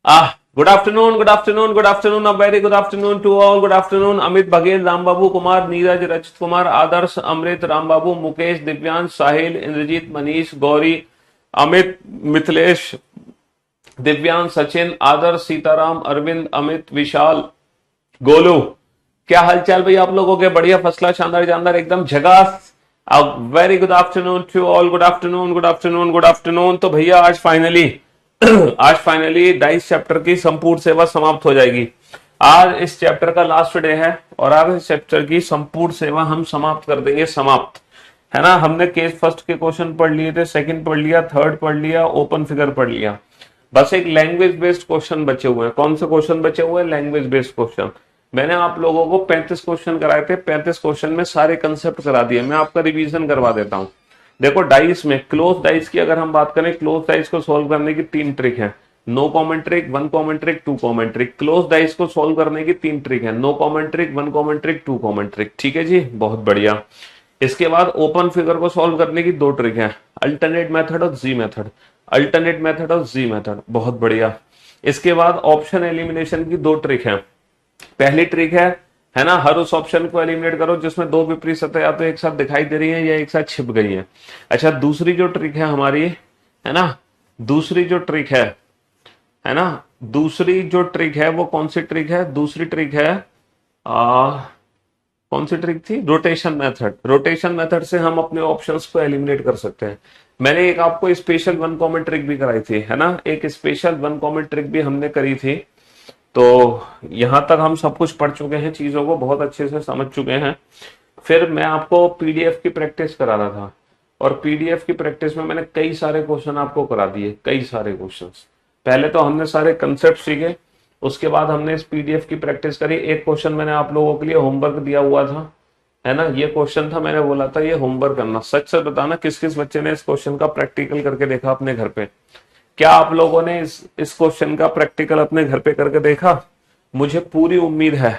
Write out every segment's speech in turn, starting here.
Good afternoon, good afternoon, good afternoon, a very good afternoon to all. Good afternoon, Amit Baghel, Rambabu Kumar, Neeraj, Rajit Kumar, Adarsh, Amrit, Rambabu, Mukesh, Divyansh, Sahil, Indrajit, Manish, Gauri, Amit, Mithilesh, Divyansh, Sachin, आदर्श, सीताराम, अरविंद, अमित, विशाल, गोलू। क्या हालचाल भाई आप लोगों के? बढ़िया, फसला, शानदार जानदार, एकदम झकास। Very good afternoon to all. Good afternoon, good afternoon, good afternoon. तो भैया आज फाइनली आज फाइनली डाइस चैप्टर की संपूर्ण सेवा समाप्त हो जाएगी। आज इस चैप्टर का लास्ट डे है और आज इस चैप्टर की संपूर्ण सेवा हम समाप्त कर देंगे, समाप्त। है ना? हमने केस फर्स्ट के क्वेश्चन पढ़ लिए थे, सेकंड पढ़ लिया, थर्ड पढ़ लिया, ओपन फिगर पढ़ लिया। बस एक लैंग्वेज बेस्ड क्वेश्चन बचे हुए हैं। कौन से क्वेश्चन बचे हुए हैं? Language based question. मैंने आप लोगों को 35 क्वेश्चन कराए थे, 35 क्वेश्चन में सारे कंसेप्ट करा दिए। मैं आपका रिवीजन करवा देता हूं। देखो, डाइस में क्लोज डाइस की अगर हम बात करें, क्लोज डाइस को सोल्व करने की 3 ट्रिक है। No common trick, 1 common trick, 2 common trick. Close dice को सोल्व करने की 3 ट्रिक है। No common trick, 1 common trick, 2 common trick. ठीक है जी, बहुत बढ़िया। इसके बाद ओपन फिगर को सॉल्व करने की 2 ट्रिक है, अल्टरनेट मेथड और जी मेथड। अल्टरनेट मेथड और जी मेथड, बहुत बढ़िया। इसके बाद ऑप्शन एलिमिनेशन की 2 ट्रिक है। पहली ट्रिक है ना, हर उस ऑप्शन को एलिमिनेट करो जिसमें 2 विपरीत सतह या तो एक साथ दिखाई दे रही है या एक साथ छिप गई है। अच्छा, दूसरी जो ट्रिक है हमारी, है ना, दूसरी जो ट्रिक है ना, दूसरी जो ट्रिक है वो कौन सी ट्रिक है? दूसरी ट्रिक है, कौन सी ट्रिक थी? Rotation method. रोटेशन मेथड से हम अपने ऑप्शंस को एलिमिनेट कर सकते हैं। मैंने एक आपको स्पेशल 1 कॉमन ट्रिक भी कराई थी, है ना, एक स्पेशल 1 कॉमन ट्रिक भी हमने करी थी। तो यहां तक हम सब कुछ पढ़ चुके हैं, चीजों को बहुत अच्छे से समझ चुके हैं। फिर मैं आपको पीडीएफ की प्रैक्टिस करा रहा था और पीडीएफ की प्रैक्टिस में मैंने कई सारे क्वेश्चन आपको करा दिए, कई सारे क्वेश्चंस। पहले तो हमने सारे कंसेप्ट सीखे, उसके बाद हमने इस पीडीएफ की प्रैक्टिस करी। एक क्वेश्चन मैंने आप लोगों के लिए होमवर्क दिया हुआ था, है ना, ये क्वेश्चन था, मैंने बोला था ये होमवर्क करना। सच सच बताना, किस किस बच्चे ने इस क्वेश्चन का प्रैक्टिकल करके देखा अपने घर पे? क्या आप लोगों ने इस क्वेश्चन का प्रैक्टिकल अपने घर पे करके देखा? मुझे पूरी उम्मीद है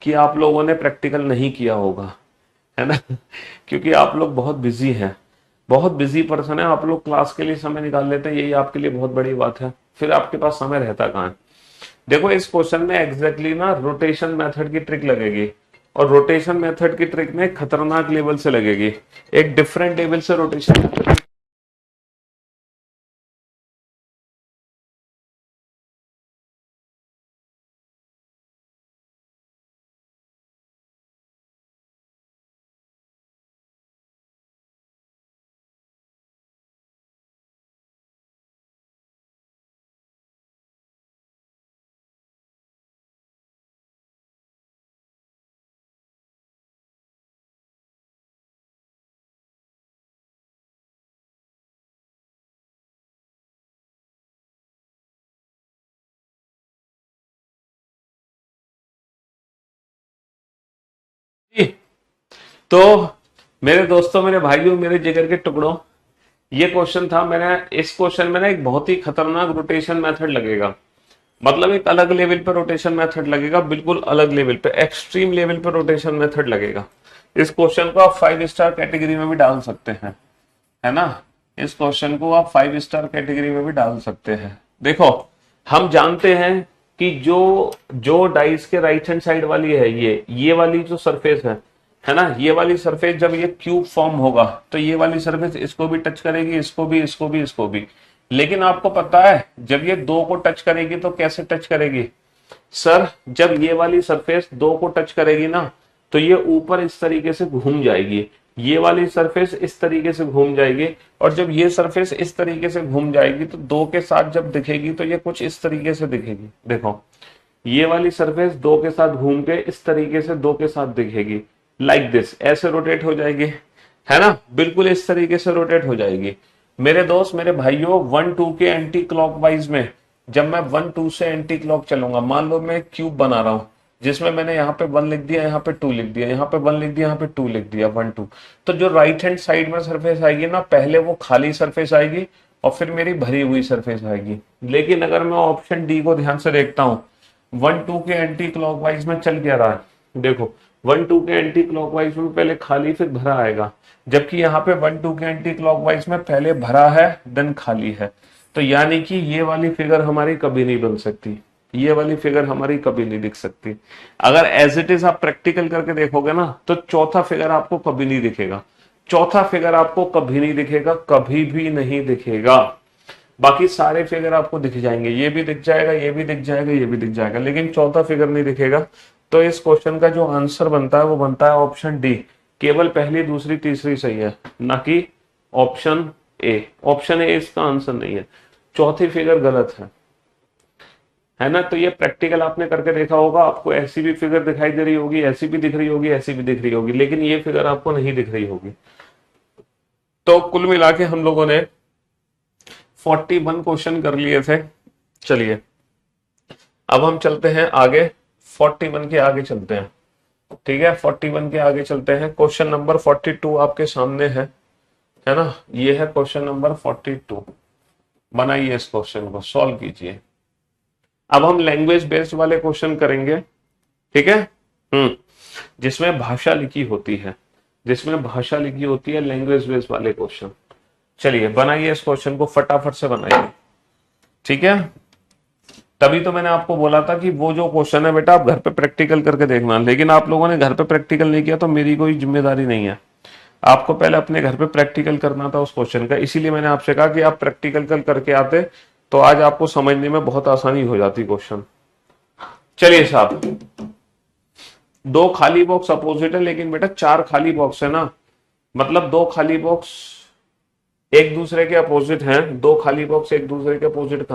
कि आप लोगों ने प्रैक्टिकल नहीं किया होगा, है ना क्योंकि आप लोग बहुत बिजी हैं, बहुत बिजी पर्सन है। आप लोग क्लास के लिए समय निकाल लेते हैं, यही आपके लिए बहुत बड़ी बात है। फिर आपके पास समय रहता कहाँ है? देखो, इस क्वेश्चन में एग्जैक्टली ना रोटेशन मेथड की ट्रिक लगेगी और रोटेशन मेथड की ट्रिक में खतरनाक लेवल से लगेगी, एक डिफरेंट लेवल से रोटेशन मेथड। तो मेरे दोस्तों, मेरे भाइयों, मेरे जिगर के टुकड़ों, ये क्वेश्चन था। मैंने इस क्वेश्चन में ना एक बहुत ही खतरनाक रोटेशन मेथड लगेगा, मतलब एक अलग लेवल पे रोटेशन मेथड लगेगा, बिल्कुल अलग लेवल पे, एक्सट्रीम लेवल पे रोटेशन मेथड लगेगा। इस क्वेश्चन को आप 5 स्टार कैटेगरी में भी डाल सकते हैं, है ना, इस क्वेश्चन को आप 5 स्टार कैटेगरी में भी डाल सकते हैं। देखो, हम जानते हैं कि जो जो डाइस के राइट हैंड साइड वाली है, ये वाली जो सरफेस है ना, ये वाली सरफेस जब ये क्यूब फॉर्म होगा तो ये वाली सरफेस इसको भी टच करेगी, इसको भी, इसको भी, इसको भी। लेकिन आपको पता है जब ये 2 को टच करेगी तो कैसे टच करेगी? सर, जब ये वाली सरफेस 2 को टच करेगी ना, तो ये ऊपर इस तरीके से घूम जाएगी, ये वाली सरफेस इस तरीके से घूम जाएगी, और जब ये सरफेस इस तरीके से घूम जाएगी तो 2 के साथ जब दिखेगी तो ये कुछ इस तरीके से दिखेगी। देखो, ये वाली सरफेस 2 के साथ घूम के इस तरीके से 2 के साथ दिखेगी, लाइक दिस, ऐसे रोटेट हो जाएगी, है ना, बिल्कुल इस तरीके से रोटेट हो जाएगी। मेरे दोस्त, मेरे भाइयों, 1 2 के एंटी क्लॉकवाइज में जब मैं 1 2 से एंटी क्लॉक चलूंगा, मान लो मैं क्यूब बना रहा हूं जिसमें मैंने यहाँ पे 1 लिख दिया, यहाँ पे 2 लिख दिया, यहाँ पे 1 लिख दिया, यहाँ पे 2 लिख दिया, 1 2, तो जो राइट हैंड साइड में सरफेस आएगी ना, पहले वो खाली सरफेस आएगी और फिर मेरी भरी हुई सरफेस आएगी। लेकिन अगर मैं ऑप्शन डी को ध्यान से देखता हूँ, 1 2 के एंटी क्लॉकवाइज में चल क्या रहा है? देखो, 1 2 के एंटी क्लॉकवाइज में पहले खाली फिर भरा आएगा, जबकि यहाँ पे 1 2 के एंटी क्लॉकवाइज में पहले भरा है देन खाली है। तो यानी कि ये वाली फिगर हमारी कभी नहीं बन सकती, ये वाली फिगर हमारी कभी नहीं दिख सकती। अगर एज इट इज आप प्रैक्टिकल करके देखोगे ना तो चौथा फिगर आपको कभी नहीं दिखेगा, चौथा फिगर आपको कभी नहीं दिखेगा, कभी भी नहीं दिखेगा। बाकी सारे फिगर आपको दिख जाएंगे, ये भी दिख जाएगा, ये भी दिख जाएगा, ये भी दिख जाएगा, लेकिन चौथा फिगर नहीं दिखेगा। तो इस क्वेश्चन का जो आंसर बनता है वो बनता है ऑप्शन डी। केवल पहली दूसरी तीसरी सही है, ना कि ऑप्शन ए। ऑप्शन ए इसका आंसर नहीं है, चौथी फिगर गलत है ना। तो ये प्रैक्टिकल आपने करके देखा होगा, आपको ऐसी भी फिगर दिखाई दे रही होगी, ऐसी भी दिख रही होगी, ऐसी भी दिख रही होगी, लेकिन ये फिगर आपको नहीं दिख रही होगी। तो कुल मिला के हम लोगों ने 41 क्वेश्चन कर लिए थे। चलिए अब हम चलते हैं आगे, 41 के आगे चलते हैं। ठीक है, 41 के आगे चलते हैं। क्वेश्चन नंबर 42 आपके सामने है ना। ये है क्वेश्चन नंबर 42। बनाइए इस क्वेश्चन को, सॉल्व कीजिए। अब हम लैंग्वेज बेस्ड वाले क्वेश्चन करेंगे, ठीक है। जिसमें भाषा लिखी होती है, जिसमें भाषा लिखी होती है, लैंग्वेज बेस्ड वाले क्वेश्चन। चलिए बनाइए इस क्वेश्चन को, फटाफट से बनाइए, ठीक है। तभी तो मैंने आपको बोला था कि वो जो क्वेश्चन है बेटा आप घर पे प्रैक्टिकल करके देखना, लेकिन आप लोगों ने घर पे प्रैक्टिकल नहीं किया तो मेरी कोई जिम्मेदारी नहीं है। आपको पहले अपने घर पे प्रैक्टिकल करना था उस क्वेश्चन का, इसीलिए मैंने आपसे कहा कि आप प्रैक्टिकल कल करके आते तो आज आपको समझने में बहुत आसानी हो जाती क्वेश्चन। चलिए साहब, दो खाली बॉक्स अपोजिट है, लेकिन बेटा चार खाली बॉक्स है ना, मतलब दो खाली बॉक्स एक दूसरे के अपोजिट हैं। दो खाली बॉक्स एक दूसरे के अपोजिट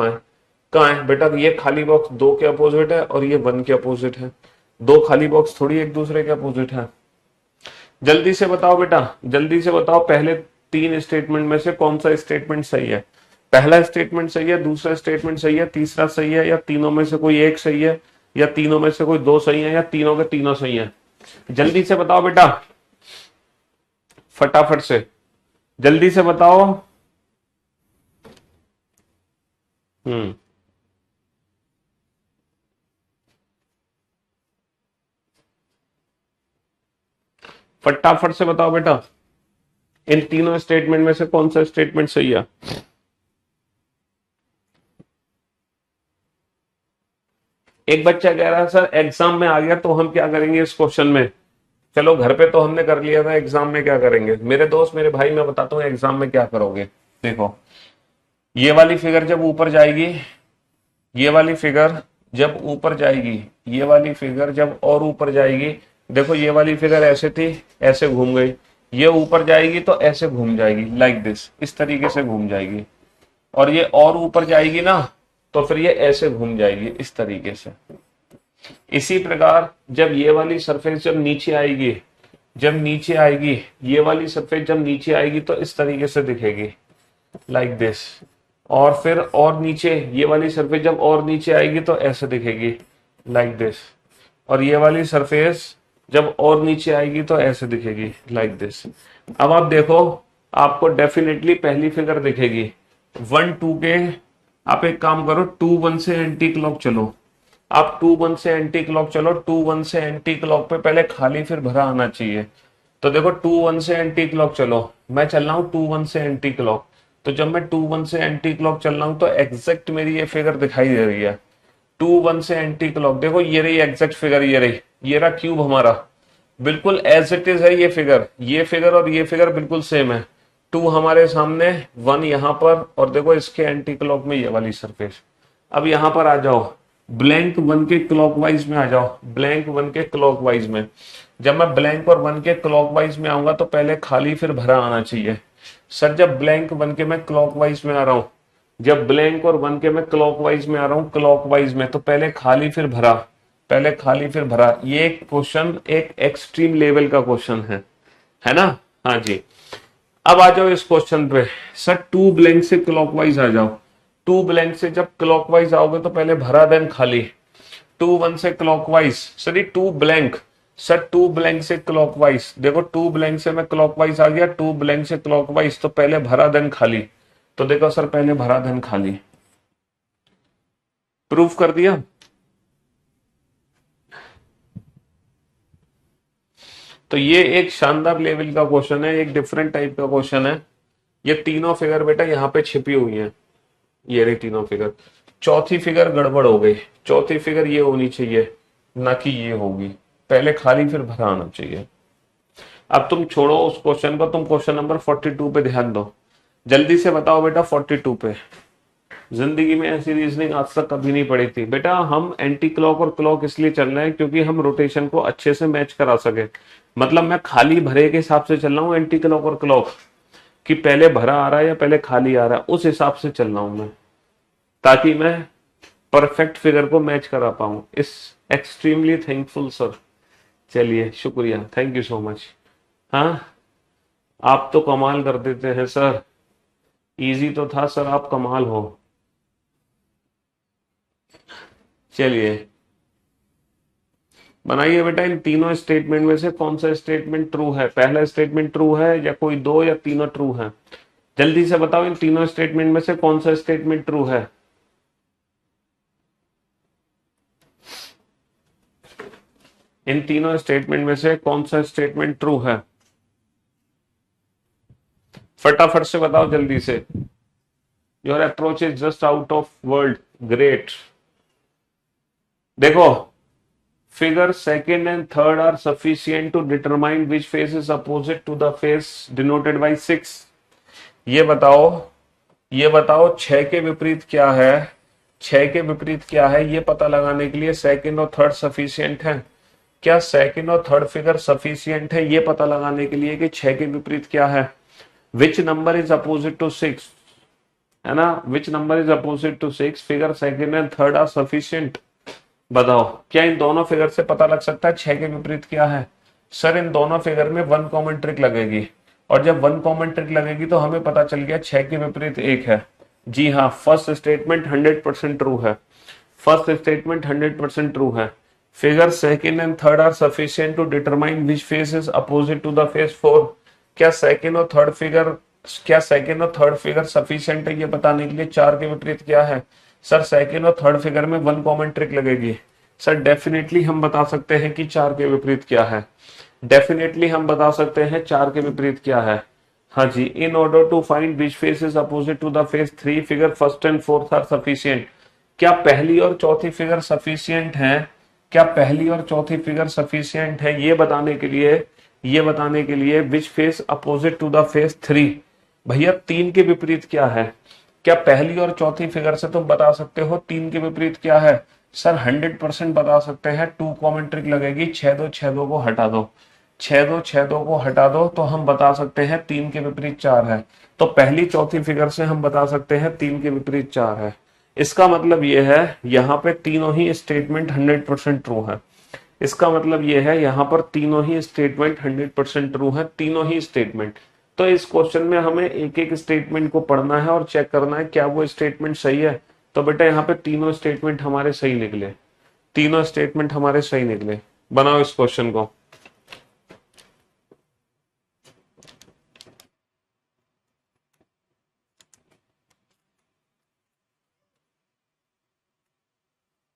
कहाँ है बेटा, ये खाली बॉक्स दो के अपोजिट है और ये वन के अपोजिट है। दो खाली बॉक्स थोड़ी एक दूसरे के अपोजिट है। जल्दी से बताओ बेटा, जल्दी से बताओ, पहले तीन स्टेटमेंट में से कौन सा स्टेटमेंट सही है। पहला स्टेटमेंट सही है, दूसरा स्टेटमेंट सही है, तीसरा सही है, या तीनों में से कोई एक सही है, या तीनों में से कोई दो सही है, या तीनों के तीनों सही है। जल्दी से बताओ बेटा, फटाफट से जल्दी से बताओ। हम्म फटाफट से बताओ बेटा, इन तीनों स्टेटमेंट में से कौन सा स्टेटमेंट सही है। एक बच्चा कह रहा है सर एग्जाम में आ गया तो हम क्या करेंगे इस क्वेश्चन में। चलो घर पे तो हमने कर लिया था, एग्जाम में क्या करेंगे। मेरे दोस्त मेरे भाई मैं बताता हूँ एग्जाम में क्या करोगे। देखो ये वाली फिगर जब ऊपर जाएगी, ये वाली फिगर जब ऊपर जाएगी, ये वाली फिगर जब और ऊपर जाएगी, देखो ये वाली फिगर ऐसे थी, ऐसे घूम गई, ये ऊपर जाएगी तो ऐसे घूम जाएगी, लाइक दिस, इस तरीके से घूम जाएगी। और ये और ऊपर जाएगी ना तो फिर ये ऐसे घूम जाएगी इस तरीके से। इसी प्रकार जब ये वाली सरफेस जब नीचे आएगी, जब नीचे आएगी, ये वाली सरफेस जब नीचे आएगी तो इस तरीके से दिखेगी, लाइक दिस। और फिर और नीचे ये वाली सरफेस जब और नीचे आएगी तो ऐसे दिखेगी, लाइक दिस। और ये वाली सरफेस जब और नीचे आएगी तो ऐसे दिखेगी, लाइक दिस। अब आप देखो, आपको डेफिनेटली पहली फिगर दिखेगी 1 2 के। आप एक काम करो, 2 1 से एंटी क्लॉक चलो, आप 2 1 से एंटी क्लॉक चलो। 2 1 से एंटी क्लॉक पे पहले खाली फिर भरा आना चाहिए। तो देखो 2 1 से एंटी क्लॉक चलो, मैं चल रहा हूँ 2 1 से एंटी क्लॉक। तो जब मैं 2 1 से एंटी क्लॉक चल रहा हूं तो एग्जैक्ट मेरी ये फिगर दिखाई दे रही है। 2 1 से एंटी क्लॉक, देखो ये रही एग्जैक्ट फिगर, ये रही, ये रहा क्यूब हमारा, बिल्कुल एज इट इज है ये फिगर और ये फिगर बिल्कुल सेम है। 2 हमारे सामने, 1 यहाँ पर, और देखो इसके एंटी क्लॉक में ये वाली सरफेस। अब यहाँ पर आ जाओ, ब्लैंक 1 के क्लॉकवाइज में आ जाओ, ब्लैंक 1 के क्लॉकवाइज में। जब मैं ब्लैंक और 1 के क्लॉकवाइज में आऊंगा तो पहले खाली फिर भरा आना चाहिए। सर जब ब्लैंक 1 के मैं क्लॉकवाइज में आ रहा हूं, जब ब्लैंक और 1 के मैं क्लॉकवाइज में आ रहा हूं, क्लॉकवाइज में, तो पहले खाली फिर भरा, पहले खाली फिर भरा। ये क्वेश्चन एक एक्सट्रीम लेवल का क्वेश्चन है ना। हाँ जी, अब आ जाओ इस क्वेश्चन पे। सर 2 ब्लैंक से क्लॉकवाइज आ जाओ। 2 ब्लैंक से जब क्लॉकवाइज आओगे तो पहले भरा देन खाली। 2 1 से clockwise, sir 2 blank, sir 2 blank से क्लॉकवाइज, देखो 2 ब्लैंक से मैं क्लॉकवाइज आ गया, 2 ब्लैंक से क्लॉकवाइज, तो पहले भरा देन खाली। तो देखो सर पहले भरा देन खाली, प्रूफ कर दिया। तो ये एक शानदार लेवल का क्वेश्चन है, एक डिफरेंट टाइप का क्वेश्चन है। ये तीनों फिगर बेटा यहाँ पे छिपी हुई हैं, ये रही तीनों फिगर। चौथी फिगर गड़बड़ हो गई, चौथी फिगर ये होनी चाहिए, ना कि ये होगी, पहले खाली फिर भरा आना चाहिए। अब तुम छोड़ो उस क्वेश्चन को, तुम क्वेश्चन नंबर 42 पे ध्यान दो। जल्दी से बताओ बेटा 42 पे। जिंदगी में ऐसी रीजनिंग आज तक कभी नहीं पड़ी थी बेटा। हम एंटी क्लॉक और क्लॉक इसलिए चल रहे हैं क्योंकि हम रोटेशन को अच्छे से मैच करा सके। मतलब मैं खाली भरे के हिसाब से चल रहा हूँ एंटी क्लॉक और क्लॉक, कि पहले भरा आ रहा है या पहले खाली आ रहा है, उस हिसाब से चल रहा हूं मैं, ताकि मैं परफेक्ट फिगर को मैच करा पाऊं। इस एक्सट्रीमली थैंकफुल सर। चलिए शुक्रिया, थैंक यू सो मच। हाँ, आप तो कमाल कर देते हैं सर, इजी तो था सर, आप कमाल हो। चलिए बनाइए बेटा, इन तीनों स्टेटमेंट में से कौन सा स्टेटमेंट ट्रू है। पहला स्टेटमेंट ट्रू है या कोई दो या तीनों ट्रू है? जल्दी से बताओ इन तीनों स्टेटमेंट में से कौन सा स्टेटमेंट ट्रू है। इन तीनों स्टेटमेंट में से कौन सा स्टेटमेंट ट्रू है? फटाफट से बताओ जल्दी से। Your approach is just out of world, great. देखो, figure second and third are sufficient to determine which face is opposite to the face denoted by 6। ये बताओ, ये बताओ 6 के विपरीत क्या है, 6 के विपरीत क्या है, ये पता लगाने के लिए सेकंड और थर्ड सफिशियंट है क्या? सेकंड और थर्ड फिगर सफिशियंट है ये पता लगाने के लिए कि 6 के विपरीत क्या है। Which number is opposite to 6, है ना, which number is opposite to 6, figure second and third are sufficient. बताओ क्या इन दोनों फिगर से पता लग सकता है 6 के विपरीत क्या है? सर इन दोनों फिगर में वन कॉमन ट्रिक लगेगी, और जब वन कॉमन ट्रिक लगेगी तो हमें पता चल गया 6 के विपरीत 1 है। जी हाँ, फर्स्ट स्टेटमेंट 100% ट्रू है, फर्स्ट स्टेटमेंट 100% ट्रू है। Figure second and third are sufficient to determine which face is opposite to the face 4। क्या सेकंड और थर्ड फिगर, क्या सेकंड और थर्ड फिगर सफिशिएंट है ये बताने के लिए 4 के विपरीत क्या है? सर सेकंड और थर्ड फिगर में वन कॉमन ट्रिक लगेगी। सर डेफिनेटली हम बता सकते हैं कि 4 के विपरीत क्या है, डेफिनेटली हम बता सकते हैं 4 के विपरीत क्या है। हाँ जी, in order to find which face is opposite to the face 3, figure first and fourth are sufficient. क्या पहली और चौथी फिगर सफिशिएंट है? क्या पहली और चौथी फिगर सफिशिएंट है ये बताने के लिए, ये बताने के लिए which face opposite to the face 3। भैया 3 के विपरीत क्या है? क्या पहली और चौथी फिगर से तुम बता सकते हो 3 के विपरीत क्या है? सर 100% बता सकते हैं। 2 कॉमन ट्रिक लगेगी, 6 2 को हटा दो, 6 2 को हटा दो तो हम बता सकते हैं 3 के विपरीत 4 है। तो पहली चौथी फिगर से हम बता सकते हैं 3 के विपरीत 4 है। इसका मतलब ये है यहाँ पे तीनों ही स्टेटमेंट 100% ट्रू है। इसका मतलब ये है यहाँ पर तीनों ही स्टेटमेंट 100% ट्रू है, तीनों ही स्टेटमेंट। तो इस क्वेश्चन में हमें एक एक स्टेटमेंट को पढ़ना है और चेक करना है क्या वो स्टेटमेंट सही है। तो बेटा यहाँ पे तीनों स्टेटमेंट हमारे सही निकले, तीनों स्टेटमेंट हमारे सही निकले। बनाओ इस क्वेश्चन को।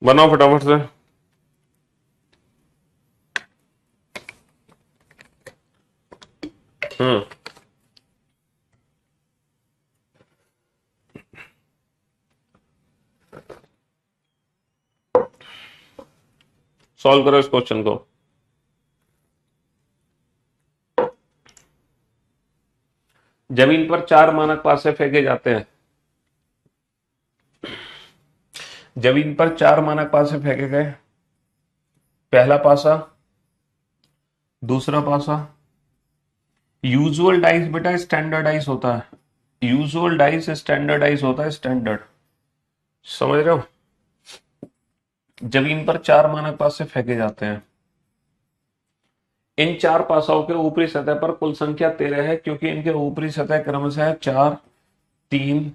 बनाओ फटाफट से। सॉल्व करो इस क्वेश्चन को। जमीन पर 4 मानक पासे फेंके जाते हैं। जमीन पर 4 मानक पासे फेंके गए। पहला पासा, दूसरा पासा। यूजुअल डाइस बेटा स्टैंडर्डाइज होता है, यूजुअल डाइस स्टैंडर्डाइज होता है, स्टैंडर्ड। समझ रहे हो? जमीन पर 4 मानक पासे फेंके जाते हैं। इन 4 पासाओं के ऊपरी सतह पर कुल संख्या 13 है, क्योंकि इनके ऊपरी सतह क्रमशः है 4 3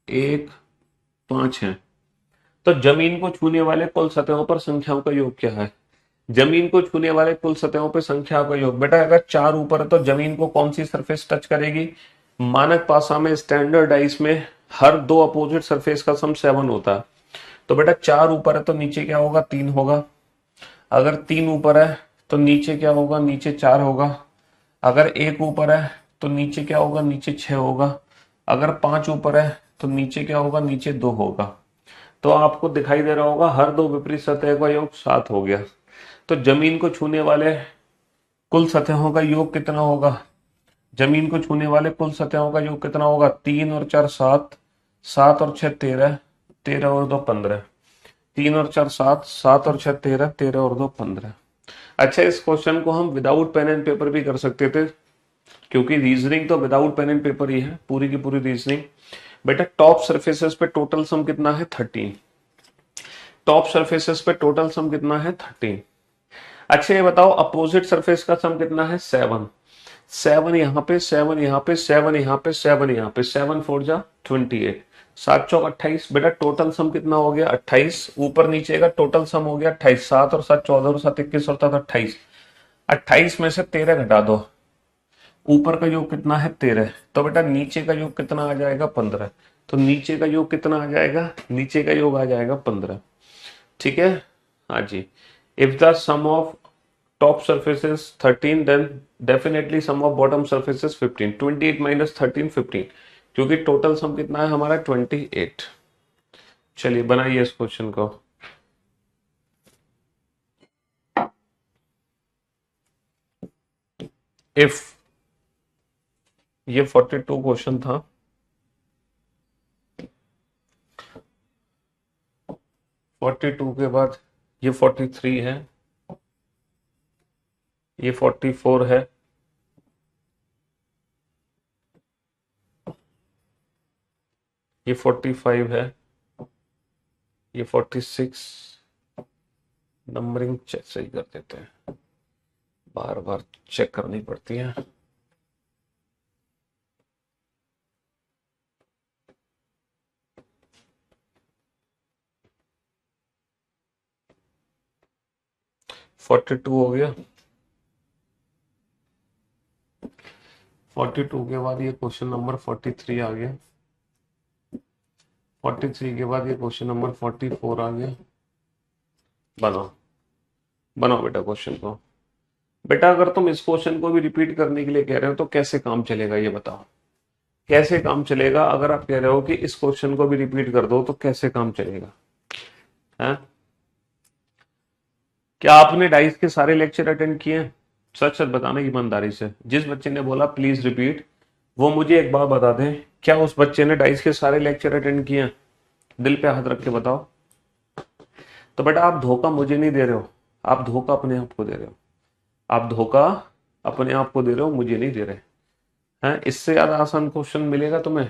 1 5 है। तो जमीन को छूने वाले कुल सतहों पर संख्याओं का योग क्या है? जमीन को छूने वाले कुल सतहों पर संख्या का योग। बेटा अगर 4 ऊपर है तो जमीन को कौन सी सरफेस टच करेगी? मानक पासा में, स्टैंडर्ड डाइस में हर 2 अपोजिट सरफेस का सम 7 होता है। तो बेटा 4 ऊपर है तो नीचे क्या होगा? 3 होगा। अगर 3 ऊपर है तो नीचे क्या होगा? नीचे 4 होगा। अगर 1 ऊपर है तो नीचे क्या होगा? नीचे 6 होगा। अगर 5 ऊपर है तो नीचे क्या होगा, नीचे 2 होगा। तो आपको दिखाई दे रहा होगा हर दो विपरीत सतह का योग 7 हो गया। तो जमीन को छूने वाले कुल सतहों का योग कितना होगा, जमीन को छूने वाले कुल सतहों का योग कितना होगा, 3 और 4 7, 7 और 6 13, 13 और 2 15, 3 और 4 7, 7 और 6 13, 13 और 2 15। अच्छा, इस क्वेश्चन को हम विदाउट पेन एंड पेपर भी कर सकते थे, क्योंकि रीजनिंग तो विदाउट पेन एंड पेपर ही है, पूरी की पूरी रीजनिंग। बेटा टॉप सरफेसेस पे टोटल सम कितना है, 13। टॉप सरफेसेस पे टोटल सम कितना है, 13। अच्छा ये बताओ अपोजिट सरफेस का सम कितना है, 7। 7 यहाँ पे, 7 यहाँ पे, 7 यहाँ पे, 7 यहाँ पे, 7 4 जा 28, 7 चौक 28। बेटा टोटल सम कितना हो गया, 28। ऊपर नीचे का टोटल सम हो गया 28। 7 और 7 14 और 7 21 और 7 28। 28 में से 13 घटा दो, ऊपर का योग कितना है, 13। तो बेटा नीचे का योग कितना आ जाएगा, 15। तो नीचे का योग कितना आ जाएगा, नीचे का योग आ जाएगा 15। ठीक है, हाँ जी। If the sum of top surfaces 13 then definitely sum of bottom surfaces 15। 28 minus 13 15, क्योंकि टोटल सम कितना है हमारा 28। चलिए बनाइए इस क्वेश्चन को। इफ ये 42 क्वेश्चन था, 42 के बाद ये 43 है, ये 44 है, ये 45 है, ये 46। नंबरिंग चेक सही कर देते हैं, बार बार चेक करनी पड़ती है। फोर्टी टू हो गया। 42 के बाद ये क्वेश्चन नंबर 43 आ गया। 43 के बाद ये क्वेश्चन नंबर 44 आ गया। बनाओ बनाओ बेटा क्वेश्चन को। बेटा अगर तुम इस क्वेश्चन को भी रिपीट करने के लिए कह रहे हो तो कैसे काम चलेगा, ये बताओ कैसे काम चलेगा। अगर आप कह रहे हो कि इस क्वेश्चन को भी रिपीट कर दो तो कैसे काम चलेगा है? क्या आपने डाइस के सारे लेक्चर अटेंड किए हैं? सच सच बताना ईमानदारी से। जिस बच्चे ने बोला प्लीज रिपीट, वो मुझे एक बार बता दें, क्या उस बच्चे ने डाइस के सारे लेक्चर अटेंड किए हैं? दिल पे हाथ रख के बताओ। तो बेटा आप धोखा मुझे नहीं दे रहे हो, आप धोखा अपने आप को दे रहे हो। आप धोखा अपने आप को दे रहे हो, मुझे नहीं दे रहे हैं। इससे ज्यादा आसान क्वेश्चन मिलेगा तुम्हें?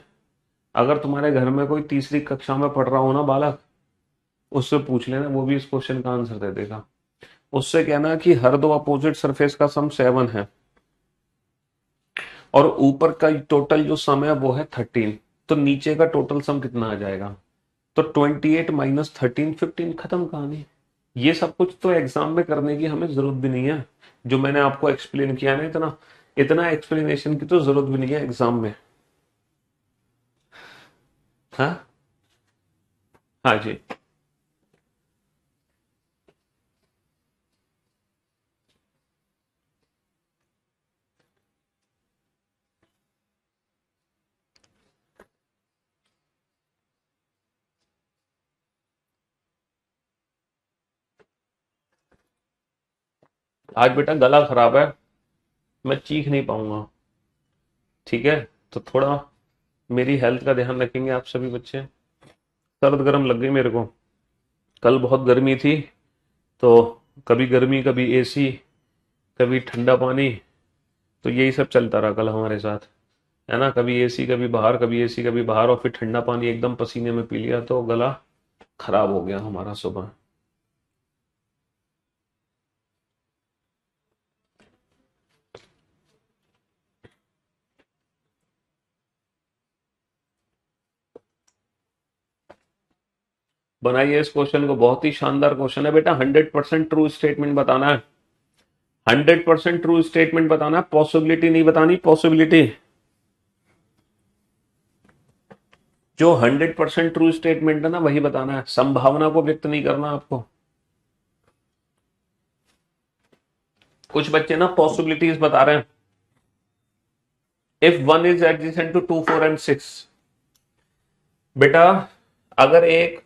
अगर तुम्हारे घर में कोई तीसरी कक्षा में पढ़ रहा हो ना बालक, उससे पूछ लेना, वो भी इस क्वेश्चन का आंसर दे देगा। उससे कहना कि हर दो अपोजिट सरफेस का सम 7 है और ऊपर का टोटल जो सम है वो है 13। तो नीचे का टोटल सम कितना आ जाएगा? तो 28 माइनस 13 15, खत्म कहानी। ये सब कुछ तो एग्जाम में करने की हमें जरूरत भी नहीं है। जो मैंने आपको एक्सप्लेन किया ना, इतना इतना एक्सप्लेनेशन की तो जरूरत भी नहीं है एग्जाम में। हाँ हाँ जी। आज बेटा गला खराब है, मैं चीख नहीं पाऊंगा, ठीक है? तो थोड़ा मेरी हेल्थ का ध्यान रखेंगे आप सभी बच्चे। सर्द गर्म लग गई मेरे को, कल बहुत गर्मी थी, तो कभी गर्मी कभी एसी कभी ठंडा पानी, तो यही सब चलता रहा कल हमारे साथ, है ना। कभी एसी कभी बाहर, कभी एसी कभी बाहर, और फिर ठंडा पानी एकदम पसीने में पी लिया तो गला खराब हो गया हमारा सुबह। बनाइए इस क्वेश्चन को, बहुत ही शानदार क्वेश्चन है बेटा। 100% ट्रू स्टेटमेंट बताना है, 100% ट्रू स्टेटमेंट बताना है, पॉसिबिलिटी नहीं बतानी। पॉसिबिलिटी जो 100% ट्रू स्टेटमेंट है ना वही बताना है, संभावना को व्यक्त नहीं करना आपको। कुछ बच्चे ना पॉसिबिलिटीज बता रहे हैं, if 1 is adjacent to 2 4 and 6, बेटा अगर एक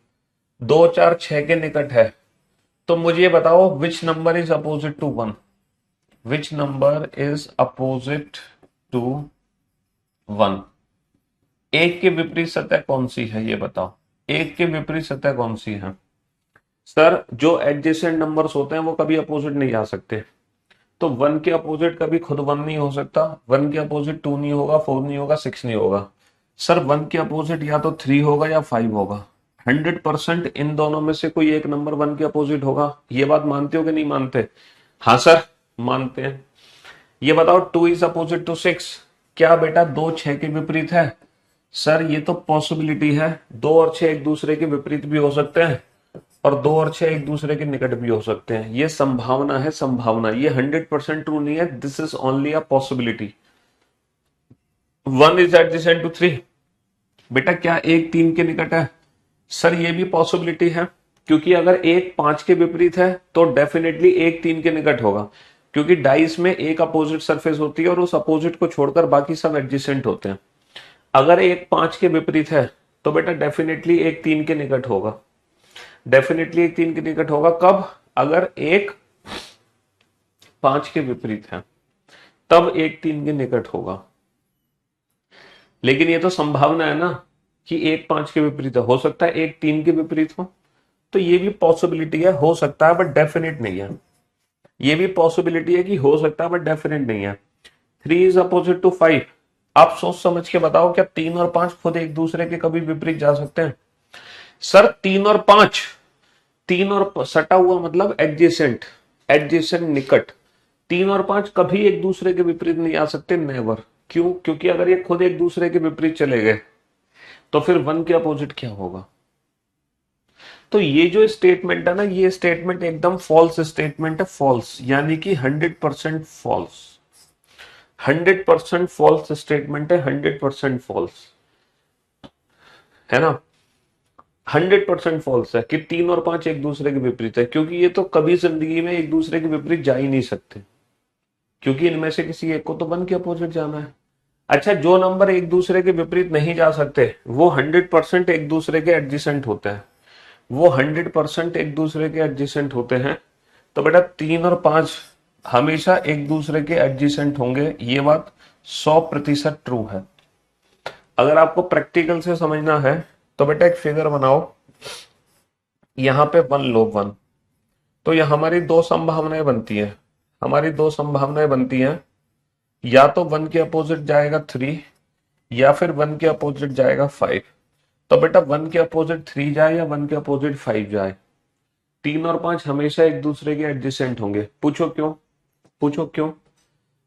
2 4 6 के निकट है तो मुझे ये बताओ which number is opposite to 1, which number is opposite to 1। एक के विपरीत सतह कौन सी है ये बताओ, एक के विपरीत सतह कौन सी है। सर जो एडजेसेंट नंबर्स होते हैं वो कभी अपोजिट नहीं आ सकते, तो 1 के अपोजिट कभी खुद 1 नहीं हो सकता, 1 के अपोजिट 2 नहीं होगा, 4 नहीं होगा, 6 नहीं होगा। सर 1 के अपोजिट या तो 3 होगा या 5 होगा। 100% इन दोनों में से कोई एक नंबर 1 के अपोजिट होगा। ये बात मानते हो कि नहीं मानते? हाँ सर मानते हैं। ये बताओ 2 इज अपोजिट टू 6, क्या बेटा 2 6 के विपरीत है? सर ये तो पॉसिबिलिटी है, 2 और 6 एक दूसरे के विपरीत भी हो सकते हैं और 2 और 6 एक दूसरे के निकट भी हो सकते हैं। ये संभावना है, संभावना, ये 100% ट्रू नहीं है, this is only a possibility. 1 is adjacent to 3, बेटा क्या एक 3 के निकट है? सर ये भी पॉसिबिलिटी है, क्योंकि अगर एक 5 के विपरीत है तो डेफिनेटली एक 3 के निकट होगा, क्योंकि डाइस में एक अपोजिट सरफेस होती है और उस अपोजिट को छोड़कर बाकी सब एडजेसेंट होते हैं। अगर एक 5 के विपरीत है तो बेटा डेफिनेटली एक 3 के निकट होगा, डेफिनेटली एक 3 के निकट होगा। कब? अगर एक 5 के विपरीत है तब एक 3 के निकट होगा। लेकिन ये तो संभावना है ना कि एक 5 के विपरीत है, हो सकता है एक 3 के विपरीत हो, तो ये भी पॉसिबिलिटी है, हो सकता है बट डेफिनेट नहीं है। ये भी पॉसिबिलिटी है कि हो सकता है बट डेफिनेट नहीं है। 3 इज अपोजिट टू 5, आप सोच समझ के बताओ क्या 3 और 5 खुद एक दूसरे के कभी विपरीत जा सकते हैं? सर 3 और 5, 3 और सटा हुआ मतलब एडजेसेंट, एडजेसेंट निकट, 3 और 5 कभी एक दूसरे के विपरीत नहीं आ सकते, नेवर। क्यों? क्योंकि अगर ये खुद एक दूसरे के विपरीत चले गए तो फिर 1 के अपोजिट क्या होगा? तो ये जो स्टेटमेंट है ना, ये स्टेटमेंट एकदम फॉल्स स्टेटमेंट है, फॉल्स यानी कि 100% फॉल्स, 100% फॉल्स स्टेटमेंट है, 100% फॉल्स है ना, 100% फॉल्स है कि 3 और 5 एक दूसरे के विपरीत है, क्योंकि ये तो कभी जिंदगी में एक दूसरे के विपरीत जा ही नहीं सकते, क्योंकि इनमें से किसी एक को तो 1 के अपोजिट जाना है। अच्छा जो नंबर एक दूसरे के विपरीत नहीं जा सकते वो 100% एक दूसरे के एडजेसेंट होते हैं, वो 100% एक दूसरे के एडजेसेंट होते हैं। तो बेटा 3 और 5 हमेशा एक दूसरे के एडजेसेंट होंगे, ये बात 100% ट्रू है। अगर आपको प्रैक्टिकल से समझना है तो बेटा एक फिगर बनाओ, यहां पे 1 लो 1, तो यह हमारी दो संभावनाएं बनती है, हमारी दो संभावनाएं बनती हैं, या तो 1 के अपोजिट जाएगा 3 या फिर 1 के अपोजिट जाएगा 5। तो बेटा 1 के अपोजिट 3 जाए या 1 के अपोजिट 5 जाए, 3 और 5 हमेशा एक दूसरे के एडजेसेंट होंगे। पूछो क्यों? पूछो क्यों?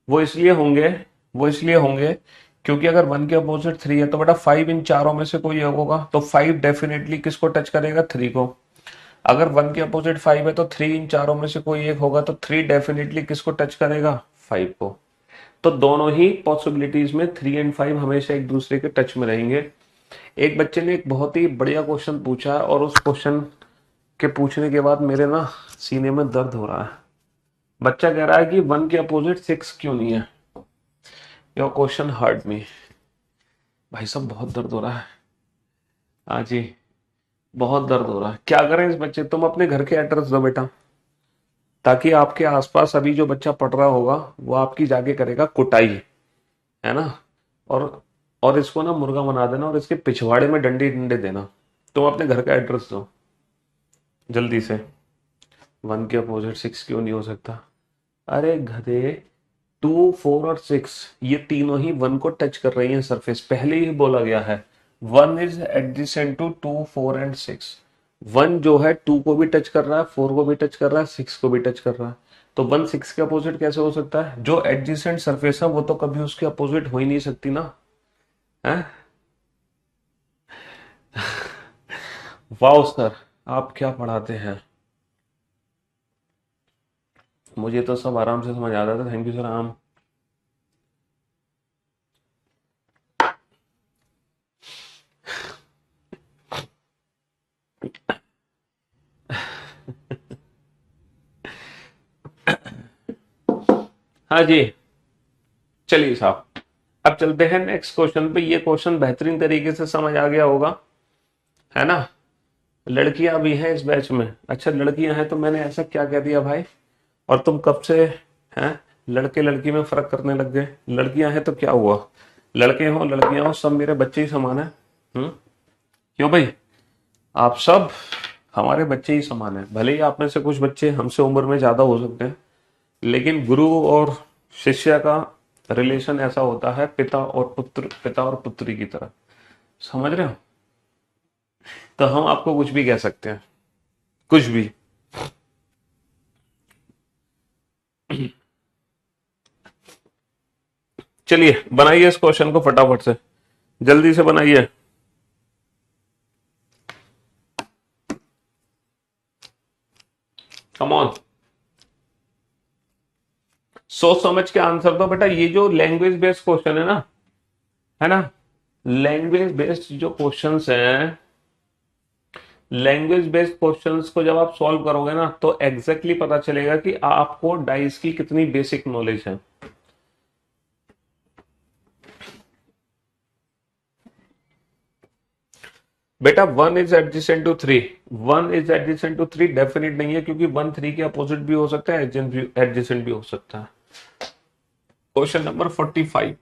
वो इसलिए होंगे, वो इसलिए होंगे क्योंकि अगर 1 के अपोजिट 3 है तो बेटा 5 इन चारों में से कोई एक होगा, तो 5 डेफिनेटली किसको टच करेगा? 3 को। अगर 1 के अपोजिट 5 है तो 3 इन चारों में से कोई एक होगा, तो 3 डेफिनेटली किसको टच करेगा? 5 को। तो दोनों ही पॉसिबिलिटीज में 3 एंड 5 हमेशा एक दूसरे के टच में रहेंगे। एक बच्चे ने एक बहुत ही बढ़िया क्वेश्चन पूछा है और उस क्वेश्चन के पूछने के बाद मेरे ना सीने में दर्द हो रहा है। बच्चा कह रहा है कि 1 के अपोजिट 6 क्यों नहीं है? Your question hurt me. भाई साहब बहुत दर्द हो रहा है। हाँ जी बहुत दर्द हो रहा है। क्या करें इस बच्चे? तुम अपने घर के एड्रेस दो बेटा, ताकि आपके आसपास अभी जो बच्चा पढ़ रहा होगा वो आपकी जाके करेगा कुटाई, है ना। और और इसको ना मुर्गा बना देना और इसके पिछवाड़े में डंडे डंडे देना। तुम अपने घर का एड्रेस दो जल्दी से। 1 के अपोजिट 6 क्यों नहीं हो सकता? अरे गधे 2 4 और 6 ये तीनों ही 1 को टच कर रही हैं सरफेस, पहले ही बोला गया है 1 इज एडजेसेंट टू 2 4 एंड 6। 1 जो है 2 को भी टच कर रहा है, 4 को भी टच कर रहा है, 6 को भी टच कर रहा है। तो 1 6 के अपोजिट कैसे हो सकता है? जो एडजेसेंट सरफेस है वो तो कभी उसके अपोजिट हो ही नहीं सकती ना, है। वाओ सर आप क्या पढ़ाते हैं, मुझे तो सब आराम से समझ आता था। Thank you sir. आम हाँ जी चलिए साहब अब चलते हैं नेक्स्ट क्वेश्चन पे। ये क्वेश्चन बेहतरीन तरीके से समझ आ गया होगा। है ना। लड़कियां भी हैं इस बैच में, अच्छा लड़कियां हैं तो मैंने ऐसा क्या कह दिया भाई, और तुम कब से हैं लड़के लड़की में फर्क करने लग गए। लड़कियां हैं तो क्या हुआ, लड़के हो लड़कियां हो सब मेरे बच्चे ही समान है। क्यों भाई, आप सब हमारे बच्चे ही समान है। भले ही आप में से कुछ बच्चे हमसे उम्र में ज्यादा हो सकते हैं, लेकिन गुरु और शिष्य का रिलेशन ऐसा होता है पिता और पुत्र, पिता और पुत्री की तरह, समझ रहे हो। तो हम आपको कुछ भी कह सकते हैं, कुछ भी। चलिए बनाइए इस क्वेश्चन को फटाफट से, जल्दी से बनाइए। कम ऑन, सोच समझ के आंसर दो बेटा। ये जो लैंग्वेज बेस्ड क्वेश्चन है ना, लैंग्वेज बेस्ड जो क्वेश्चंस हैं, लैंग्वेज बेस्ड क्वेश्चंस को जब आप सॉल्व करोगे ना तो एग्जैक्टली पता चलेगा कि आपको डाइस की कितनी बेसिक नॉलेज है। बेटा 1 is adjacent to 3, 1 is adjacent to 3 definite नहीं है, क्योंकि 1 3 के अपोजिट भी हो सकता है, एडजेसेंट भी हो सकता है। Question number 45।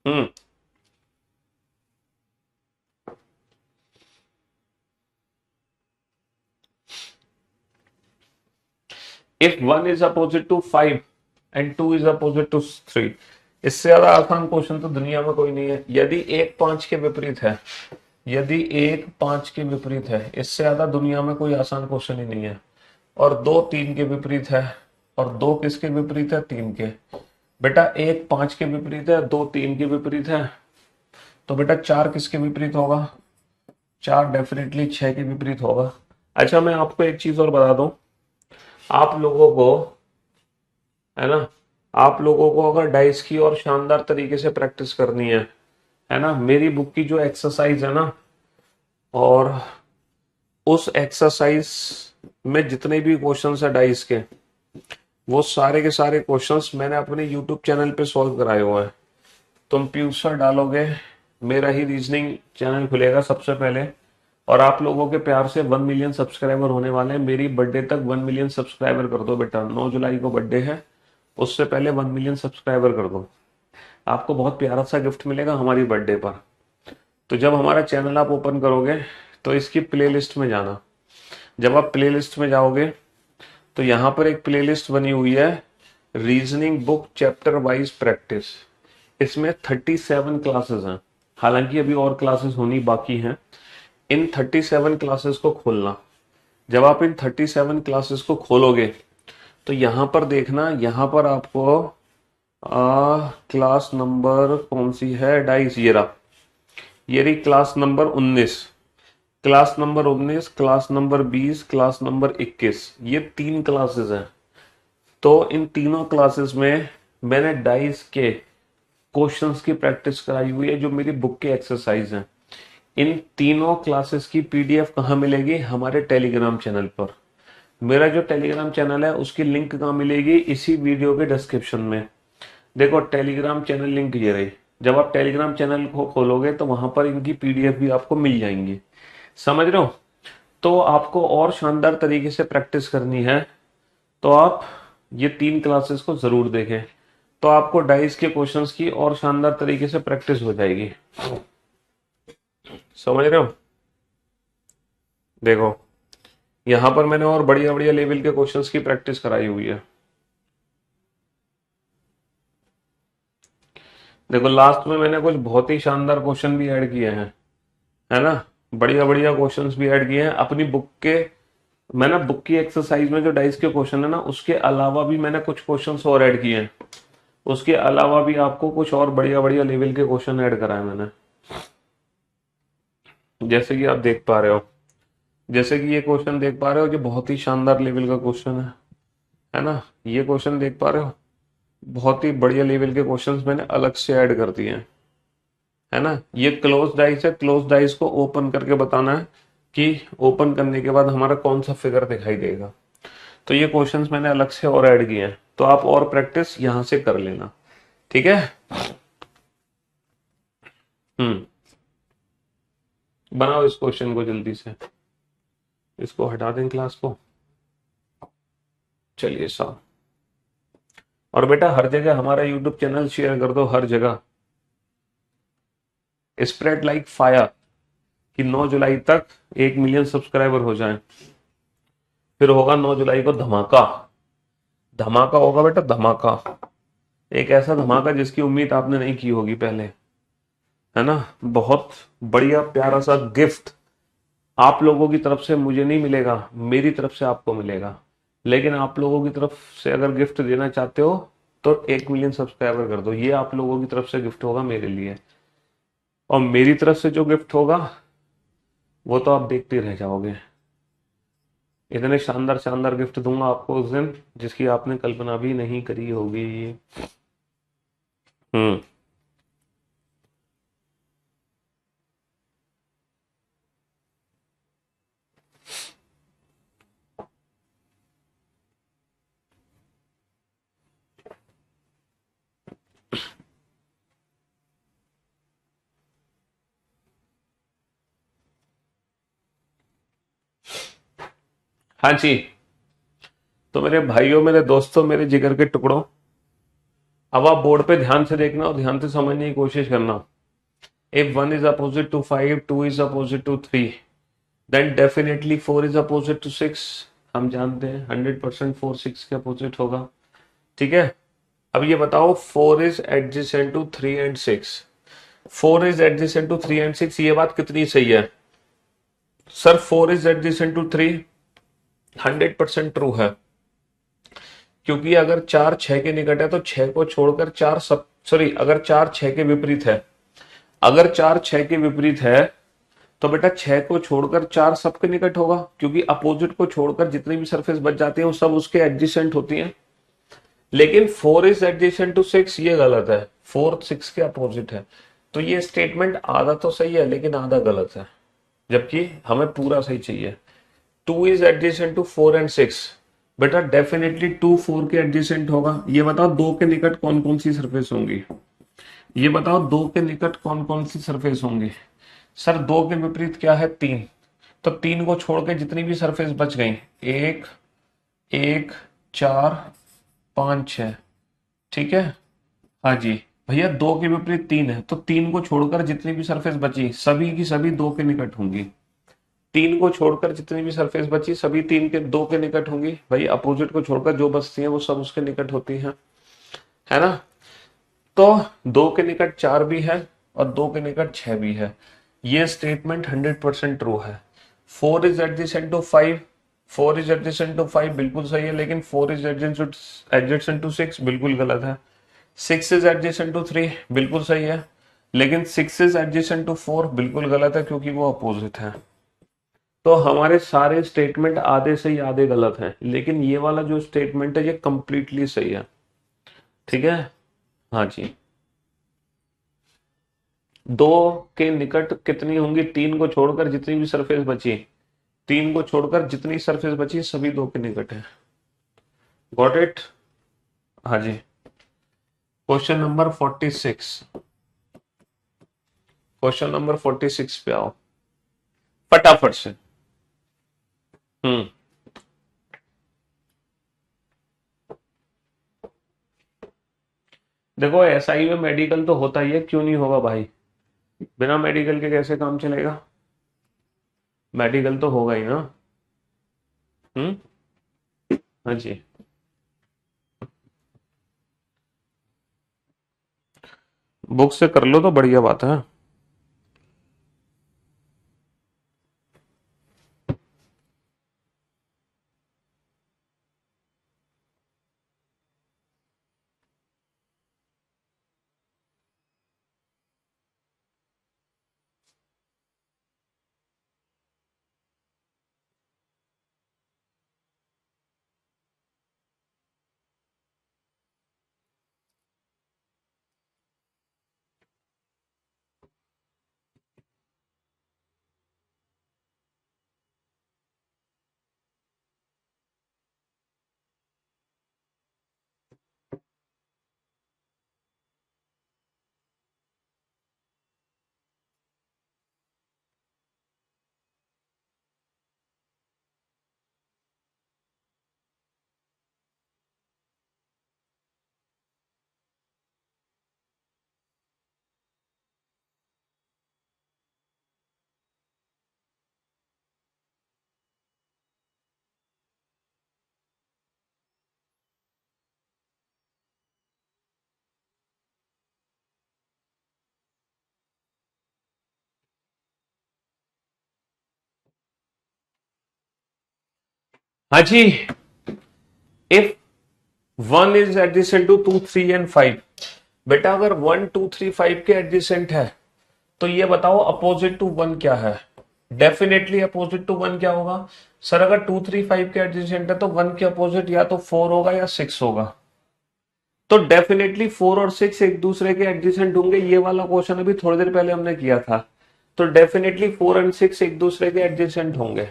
Hmm if 1 is opposite to 5 and 2 is opposite to 3, इससे ज्यादा आसान क्वेश्चन तो दुनिया में कोई नहीं है। यदि 1 5 के विपरीत है, यदि 1 5 के विपरीत है, इससे ज्यादा दुनिया में कोई आसान क्वेश्चन ही नहीं है। और 2 3 के विपरीत है, और 2 किसके विपरीत है, 3 के। बेटा 1 5 के विपरीत है, 2 3 के विपरीत है, तो बेटा 4 किसके विपरीत होगा, 4 डेफिनेटली 6 के विपरीत होगा। अच्छा मैं आपको एक चीज और बता दूं, आप लोगों को, है ना, आप लोगों को अगर डाइस की और शानदार तरीके से प्रैक्टिस करनी है ना, मेरी बुक की जो एक्सरसाइज है ना, और उस एक्सरसाइज में जितने भी क्वेश्चंस है डाइस के, वो सारे के सारे क्वेश्चंस मैंने अपने यूट्यूब चैनल पे सॉल्व कराए हुए हैं। तुम पीयूष सर डालोगे, मेरा ही रीजनिंग चैनल खुलेगा सबसे पहले, और आप लोगों के प्यार से 1 मिलियन सब्सक्राइबर होने वाले हैं। मेरी बर्थडे तक 1 मिलियन सब्सक्राइबर कर दो बेटा, 9 जुलाई को बर्थडे है, उससे पहले 1 मिलियन सब्सक्राइबर कर दो। आपको बहुत प्यारा सा गिफ्ट मिलेगा हमारी बर्थडे पर। तो जब हमारा चैनल आप ओपन करोगे तो इसकी प्लेलिस्ट में जाना। जब आप प्लेलिस्ट में जाओगे तो यहाँ पर एक प्लेलिस्ट बनी हुई है, reasoning book chapter wise practice. इसमें 37 क्लासेस हैं, हालांकि अभी और क्लासेस होनी बाकी हैं। इन 37 क्लासेस को खोलना। जब आप इन 37 क्लासेस को खोलोगे तो यहां पर देखना, यहां पर आपको क्लास नंबर कौन सी है, डाइस, ये रही class number 19, class number 19, class number 20, class number 21, ये 3 क्लासेस हैं। तो इन तीनों क्लासेस में मैंने डाइस के क्वेश्चंस की प्रैक्टिस कराई हुई है, जो मेरी बुक के एक्सरसाइज हैं। इन तीनों क्लासेस की पीडीएफ कहाँ मिलेगी, हमारे टेलीग्राम चैनल पर। मेरा जो टेलीग्राम चैनल है उसकी लिंक कहाँ मिलेगी, इसी वीडियो के डिस्क्रिप्शन में। देखो टेलीग्राम चैनल लिंक ये रही। जब आप टेलीग्राम चैनल को खोलोगे तो वहां पर इनकी पीडीएफ भी आपको मिल जाएंगी, समझ रहे हो। तो आपको और शानदार तरीके से प्रैक्टिस करनी है तो आप ये 3 क्लासेस को जरूर देखें, तो आपको डाइस के क्वेश्चंस की और शानदार तरीके से प्रैक्टिस हो जाएगी, समझ रहे हो। देखो यहां पर मैंने और बढ़िया बढ़िया लेवल के क्वेश्चंस की प्रैक्टिस कराई हुई है। देखो लास्ट में मैंने कुछ बहुत ही शानदार क्वेश्चन भी ऐड किए हैं, है ना, बढ़िया बढ़िया क्वेश्चंस भी ऐड किए हैं अपनी बुक के। मैंने बुक की एक्सरसाइज में जो डाइस के क्वेश्चन है ना, उसके अलावा भी मैंने कुछ क्वेश्चंस और ऐड किए हैं। उसके अलावा भी आपको कुछ और बढ़िया बढ़िया लेवल के क्वेश्चन ऐड कराए मैंने, जैसे कि आप देख पा रहे हो। जैसे कि ये क्वेश्चन देख पा रहे हो, जो बहुत ही शानदार लेवल का क्वेश्चन है ना, ये क्वेश्चन देख पा रहे हो, बहुत ही बढ़िया लेवल के क्वेश्चंस मैंने अलग से ऐड कर दिए हैं, है ना। ये क्लोज डाइस है, क्लोज डाइस को ओपन करके बताना है कि ओपन करने के बाद हमारा कौन सा फिगर दिखाई देगा। तो ये क्वेश्चंस मैंने अलग से और ऐड किए हैं, तो आप और प्रैक्टिस यहां से कर लेना, ठीक है। बनाओ इस क्वेश्चन को जल्दी से, इसको हटा दें क्लास को। चलिए साहब, और बेटा हर जगह हमारा यूट्यूब चैनल शेयर कर दो, हर जगह स्प्रेड लाइक फायर, कि 9 जुलाई तक 1 मिलियन सब्सक्राइबर हो जाएं। फिर होगा 9 जुलाई को धमाका, धमाका होगा बेटा, धमाका। एक ऐसा धमाका जिसकी उम्मीद आपने नहीं की होगी पहले, है ना। बहुत बढ़िया प्यारा सा गिफ्ट आप लोगों की तरफ से मुझे नहीं मिलेगा, मेरी तरफ से आपको मिलेगा। लेकिन आप लोगों की तरफ से अगर गिफ्ट देना चाहते हो तो 1 मिलियन सब्सक्राइबर कर दो, ये आप लोगों की तरफ से गिफ्ट होगा मेरे लिए। और मेरी तरफ से जो गिफ्ट होगा वो तो आप देखते ही रह जाओगे। इतने शानदार शानदार गिफ्ट दूंगा आपको उस दिन जिसकी आपने कल्पना भी नहीं करी होगी। हम्म। हाँ जी। तो मेरे भाइयों, मेरे दोस्तों, मेरे जिगर के टुकड़ों, अब आप बोर्ड पे ध्यान से देखना और ध्यान से समझने की कोशिश करना। If 1 is opposite to 5, 2 is opposite to 3, then definitely 4 is opposite to 6। हम जानते हैं 100% 4 6 के अपोजिट होगा। ठीक है। अब ये बताओ 4 is adjacent to 3 and 6। 4 is adjacent to 3 and 6, ये बात कितनी सही है sir? 4 is adjacent to 3 100% true है, क्योंकि अगर 4 6 के निकट है तो 6 को छोड़कर 4 सब, सॉरी, अगर 4 6 के विपरीत है, अगर 4 6 के विपरीत है तो बेटा 6 को छोड़कर 4 सबके निकट होगा, क्योंकि अपोजिट को छोड़कर जितनी भी सरफेस बच जाती है वो सब उसके एडजेसेंट होती हैं। लेकिन 4 इज एडजेसेंट टू 6, ये गलत है। 4 6 के अपोजिट है। तो ये स्टेटमेंट आधा तो सही है लेकिन आधा गलत है, जबकि हमें पूरा सही चाहिए। 2 इज एडजेसेंट टू 4 एंड 6, बेटा डेफिनेटली 2 4 के एडजेसेंट होगा। ये बताओ 2 के निकट कौन कौन सी सरफेस होंगी? ये बताओ 2 के निकट कौन कौन सी सरफेस होंगी? सर 2 के विपरीत क्या है? 3। तो 3 को छोड़ के जितनी भी सरफेस बच गई, 1 1 4 5 6, ठीक है। हाँ जी। भैया 2 के विपरीत 3 है, तो 3 को छोड़कर जितनी भी सरफेस बची सभी की सभी 2 के निकट होंगी। 3 को छोड़कर जितनी भी सरफेस बची सभी 3 के 2 के निकट होंगी। भाई अपोजिट को छोड़कर जो बचती है वो सब उसके निकट होती हैं, है ना। तो 2 के निकट 4 भी है और 2 के निकट 6 भी है। ये स्टेटमेंट 100% ट्रू है। 4 is adjacent to 5, 4 is adjacent to 5 बिल्कुल सही है, लेकिन 4 इज एडजेसेंट टू 6 बिल्कुल गलत है। 6 इज एडजेसेंट टू 3 बिल्कुल सही है, लेकिन 6 इज एडजेसेंट टू 4 बिल्कुल गलत है, क्योंकि वो अपोजिट है। तो हमारे सारे स्टेटमेंट आधे सही आधे गलत हैं, लेकिन ये वाला जो स्टेटमेंट है ये कंप्लीटली सही है। ठीक है। हाँ जी। 2 के निकट कितनी होंगी? 3 को छोड़कर जितनी भी सरफेस बची, 3 को छोड़कर जितनी सरफेस बची सभी 2 के निकट है। Got it? हाँ जी। क्वेश्चन नंबर 46, क्वेश्चन नंबर 46 पे आओ फटाफट से। हम्म। देखो एसआई में मेडिकल तो होता ही है, क्यों नहीं होगा भाई? बिना मेडिकल के कैसे काम चलेगा? मेडिकल तो होगा ही ना। हम्म। हाँ जी। बुक से कर लो तो बढ़िया बात है। हाँ जी, if 1 is adjacent to 2, 3 and 5, बेटा अगर 1, 2, 3, 5 के एडजेसेंट है तो ये बताओ अपोजिट टू 1 क्या है? डेफिनेटली अपोजिट टू 1 क्या होगा सर? अगर 2, 3, 5 के एडजेसेंट है तो 1 के अपोजिट या तो 4 होगा या 6 होगा। तो डेफिनेटली 4 और 6 एक दूसरे के एडजेसेंट होंगे। ये वाला क्वेश्चन अभी थोड़ी देर पहले हमने किया था। तो डेफिनेटली 4 एंड 6 एक दूसरे के एडजेसेंट होंगे।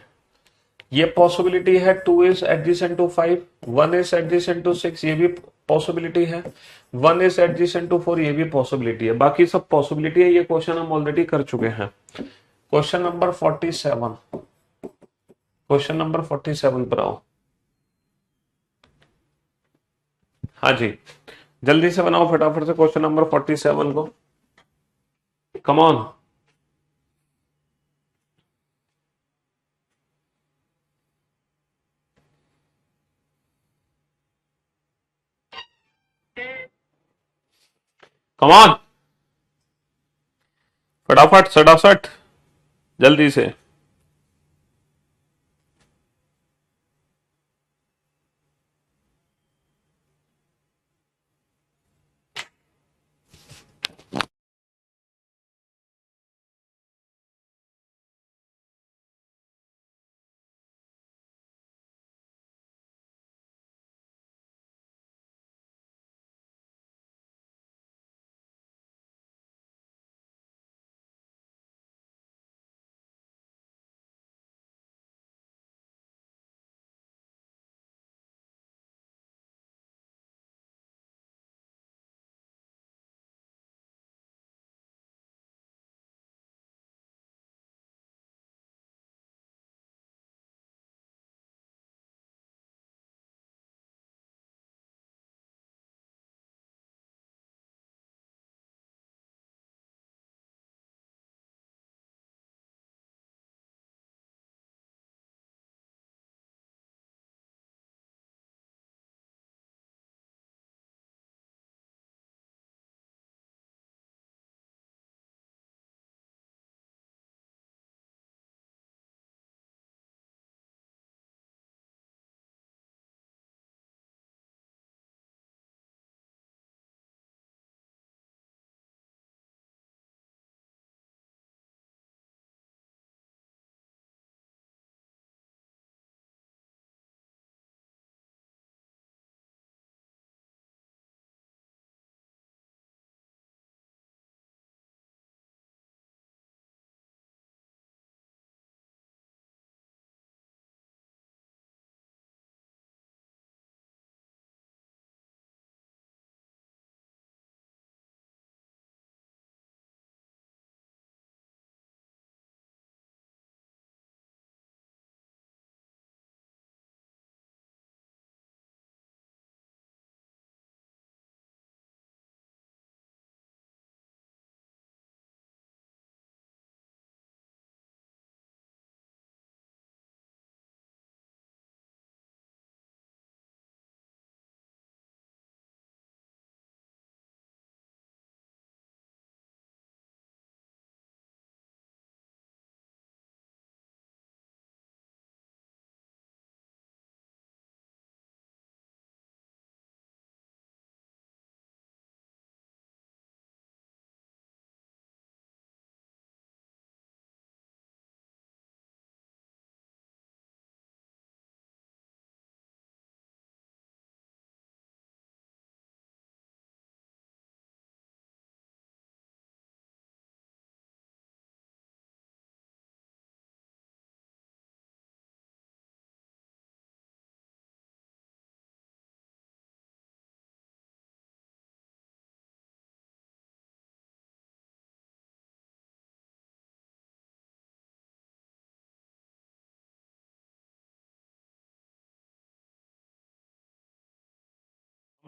ये पॉसिबिलिटी है। 2 is adjacent to 5, 1 is adjacent to 6, ये भी पॉसिबिलिटी है। 1 इज एडजेसेंट टू 4, ये भी पॉसिबिलिटी है। बाकी सब पॉसिबिलिटी है। ये क्वेश्चन हम ऑलरेडी कर चुके हैं। क्वेश्चन नंबर 47, क्वेश्चन नंबर 47 पर आओ। हाँ जी, जल्दी से बनाओ फटाफट से क्वेश्चन नंबर 47 को। Come on. कम ऑन, फटाफट सटासट, जल्दी से।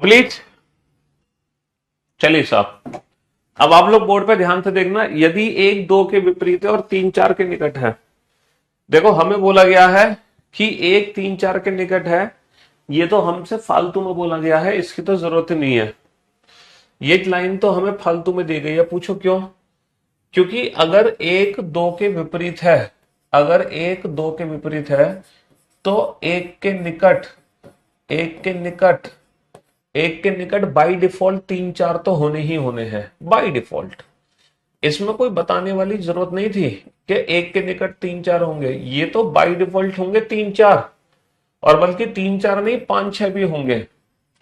कंप्लीट। चलिए साहब, अब आप लोग बोर्ड पे ध्यान से देखना। यदि 1, 2 के विपरीत है और 3, 4 के निकट है, देखो हमें बोला गया है कि 1, 3, 4 के निकट है। ये तो हमसे फालतू में बोला गया है, इसकी तो जरूरत नहीं है। ये लाइन तो हमें फालतू में दी गई है। पूछो क्यों? क्योंकि अगर 1, 2 के विपरीत है, अगर 1, 2 के विपरीत है तो एक के निकट बाय डिफॉल्ट 3 4 तो होने ही होने हैं बाय डिफॉल्ट। इसमें कोई बताने वाली जरूरत नहीं थी कि एक के निकट 3 4 होंगे, ये तो बाय डिफॉल्ट होंगे 3 4, और बल्कि 3 4 नहीं 5 6 भी होंगे,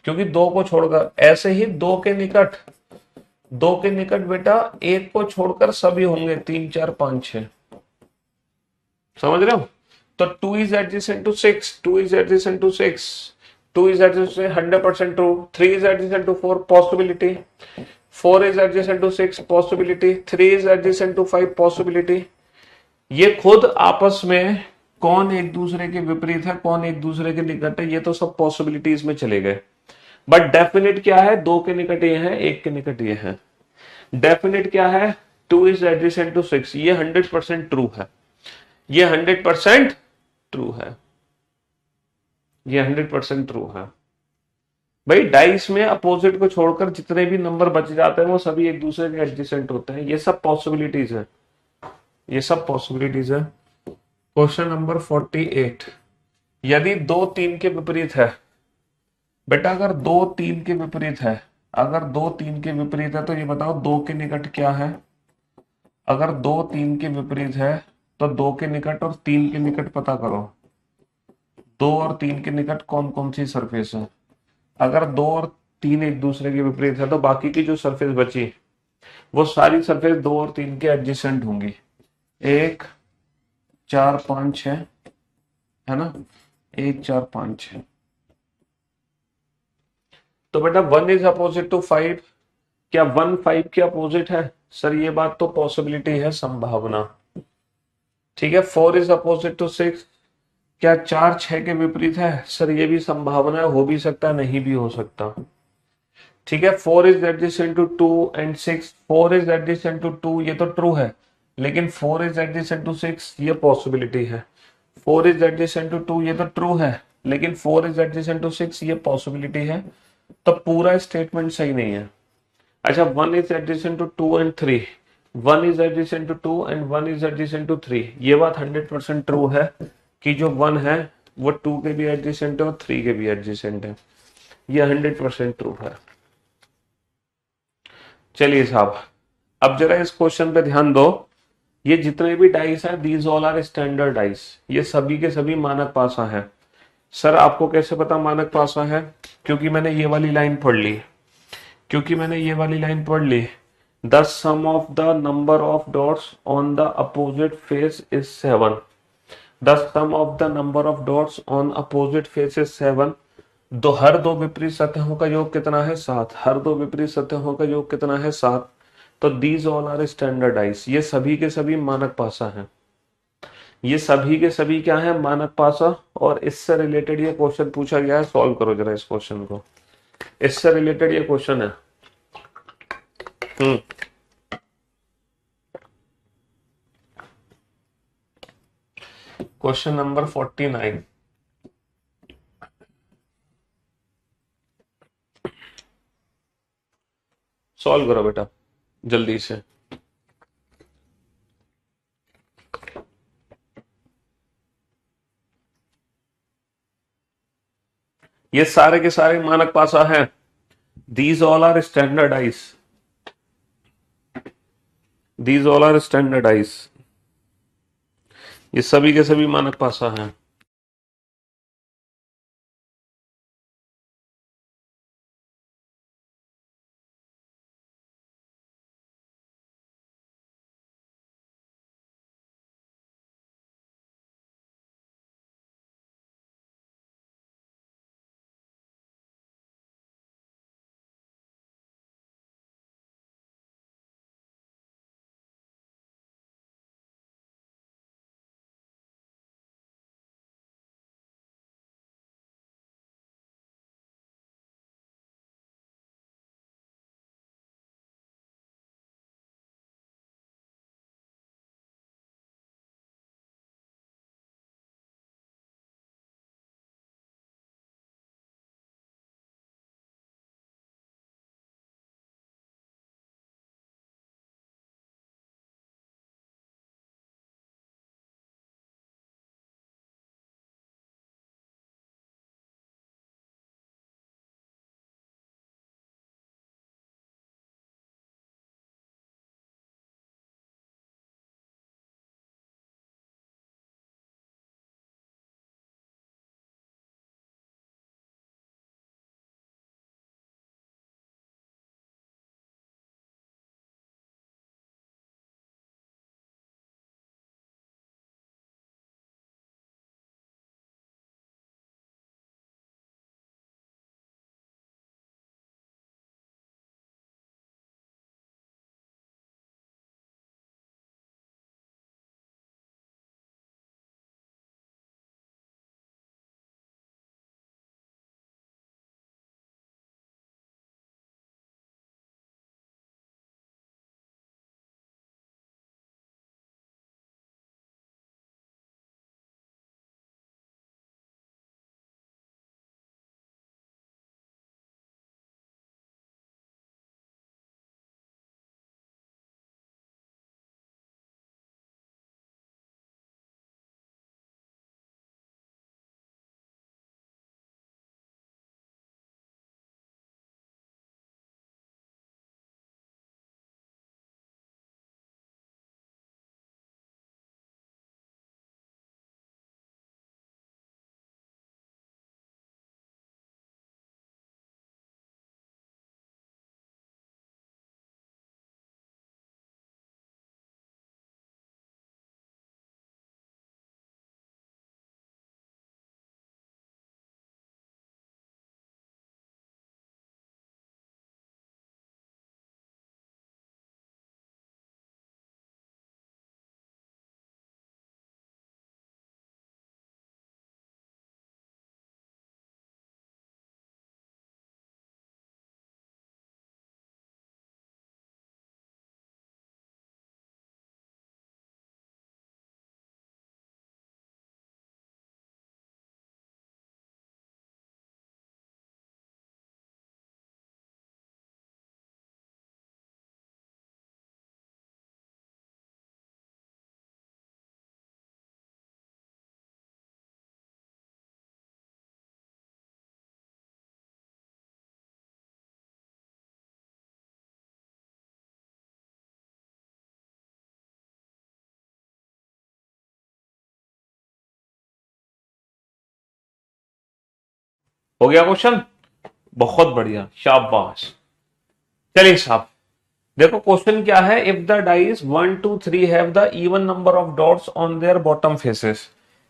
क्योंकि दो को छोड़कर। ऐसे ही दो के निकट बेटा एक को छोड़कर सभी होंगे 3 4 5 6। समझ रहे हो? तो 2 is adjacent to 6, 2 is adjacent to 6, 2 is adjacent 100% true, 3 is adjacent to 4 possibility, 4 is adjacent to 6 possibility, 3 is adjacent to 5 possibility. ये खुद आपस में कौन एक दूसरे के विपरीत है, कौन एक दूसरे के निकट है, ये तो सब पॉसिबिलिटीज में चले गए। बट डेफिनेट क्या है? दो के निकट ये है, एक के निकट ये है। डेफिनेट क्या है? 2 इज एडजेसेंट टू 6, ये 100% ट्रू है, ये 100% ट्रू है, ये 100% ट्रू है। भाई डाइस में अपोजिट को छोड़कर जितने भी नंबर बच जाते हैं वो सभी एक दूसरे के एडजेसेंट होते हैं, ये सब पॉसिबिलिटीज है, ये सब पॉसिबिलिटीज है। क्वेश्चन नंबर 48, यदि 2 3 के विपरीत है, बेटा अगर 2 3 के विपरीत है, अगर 2 3 के विपरीत है तो ये बताओ 2 के निकट क्या है? अगर 2 3 के विपरीत है तो 2 के निकट और 3 के निकट पता करो। 2 और 3 के निकट कौन कौन सी सरफेस है? अगर 2 और 3 एक दूसरे के विपरीत है तो बाकी की जो सरफेस बची वो सारी सरफेस 2 और 3 के एडजेसेंट होंगी। 1 4 5 6 है ना, 1 4 5 6। तो बेटा 1 इज अपोजिट टू 5, क्या 1 5 के अपोजिट है? सर ये बात तो पॉसिबिलिटी है, संभावना। ठीक है, 4 इज अपोजिट टू 6, क्या 4 6 के विपरीत है? सर ये भी संभावना है, हो भी सकता है नहीं भी हो सकता। ठीक है, 4 is adjacent to 2 and 6, 4 is adjacent to 2 ये तो ट्रू है, लेकिन 4 इज एडजेसेंट टू 6 ये पॉसिबिलिटी है। 4 इज एडजेसेंट टू 2 ये तो ट्रू है, लेकिन 4 इज एडजेसेंट टू 6 ये पॉसिबिलिटी है। तो पूरा स्टेटमेंट सही नहीं है। अच्छा, 1 is adjacent to 2 and 3, 1 is adjacent to 2 and 1 is adjacent to 3, ये बात 100% ट्रू है कि जो 1 है वो 2 के भी एडजेसेंट है और 3 के भी एडजेसेंट है, ये 100% ट्रू है। चलिए साहब, अब जरा इस क्वेश्चन पे ध्यान दो। ये जितने भी डाइस हैं these all are standard dice, ये सभी के सभी मानक पासा हैं। सर आपको कैसे पता मानक पासा है? क्योंकि मैंने ये वाली लाइन पढ़ ली, क्योंकि मैंने ये वाली लाइन पढ़ ली, the sum of the number of dots on the opposite face is 7, the sum of the number of dots on opposite face is 7। हर दो विपरीत सतहों का योग कितना है? 7। हर दो विपरीत सतहों का योग कितना है? 7। तो दीज ऑल आर स्टैंडर्डाइज, ये सभी के सभी मानक पासा हैं, ये सभी के सभी क्या है? मानक पासा। और इससे रिलेटेड ये क्वेश्चन पूछा गया है, सॉल्व करो जरा इस क्वेश्चन को, इससे रिलेटेड ये क्वेश्चन है। क्वेश्चन नंबर 49, सॉल्व करो बेटा जल्दी से। ये सारे के सारे मानक पासा हैं, these all are standardise, these all are standardise, ये सभी के सभी मानक पासा हैं। हो गया क्वेश्चन? बहुत बढ़िया, शाबाश। चलिए साहब, देखो क्वेश्चन क्या है। If the dice 1 2 3 have the even number of dots on their bottom faces.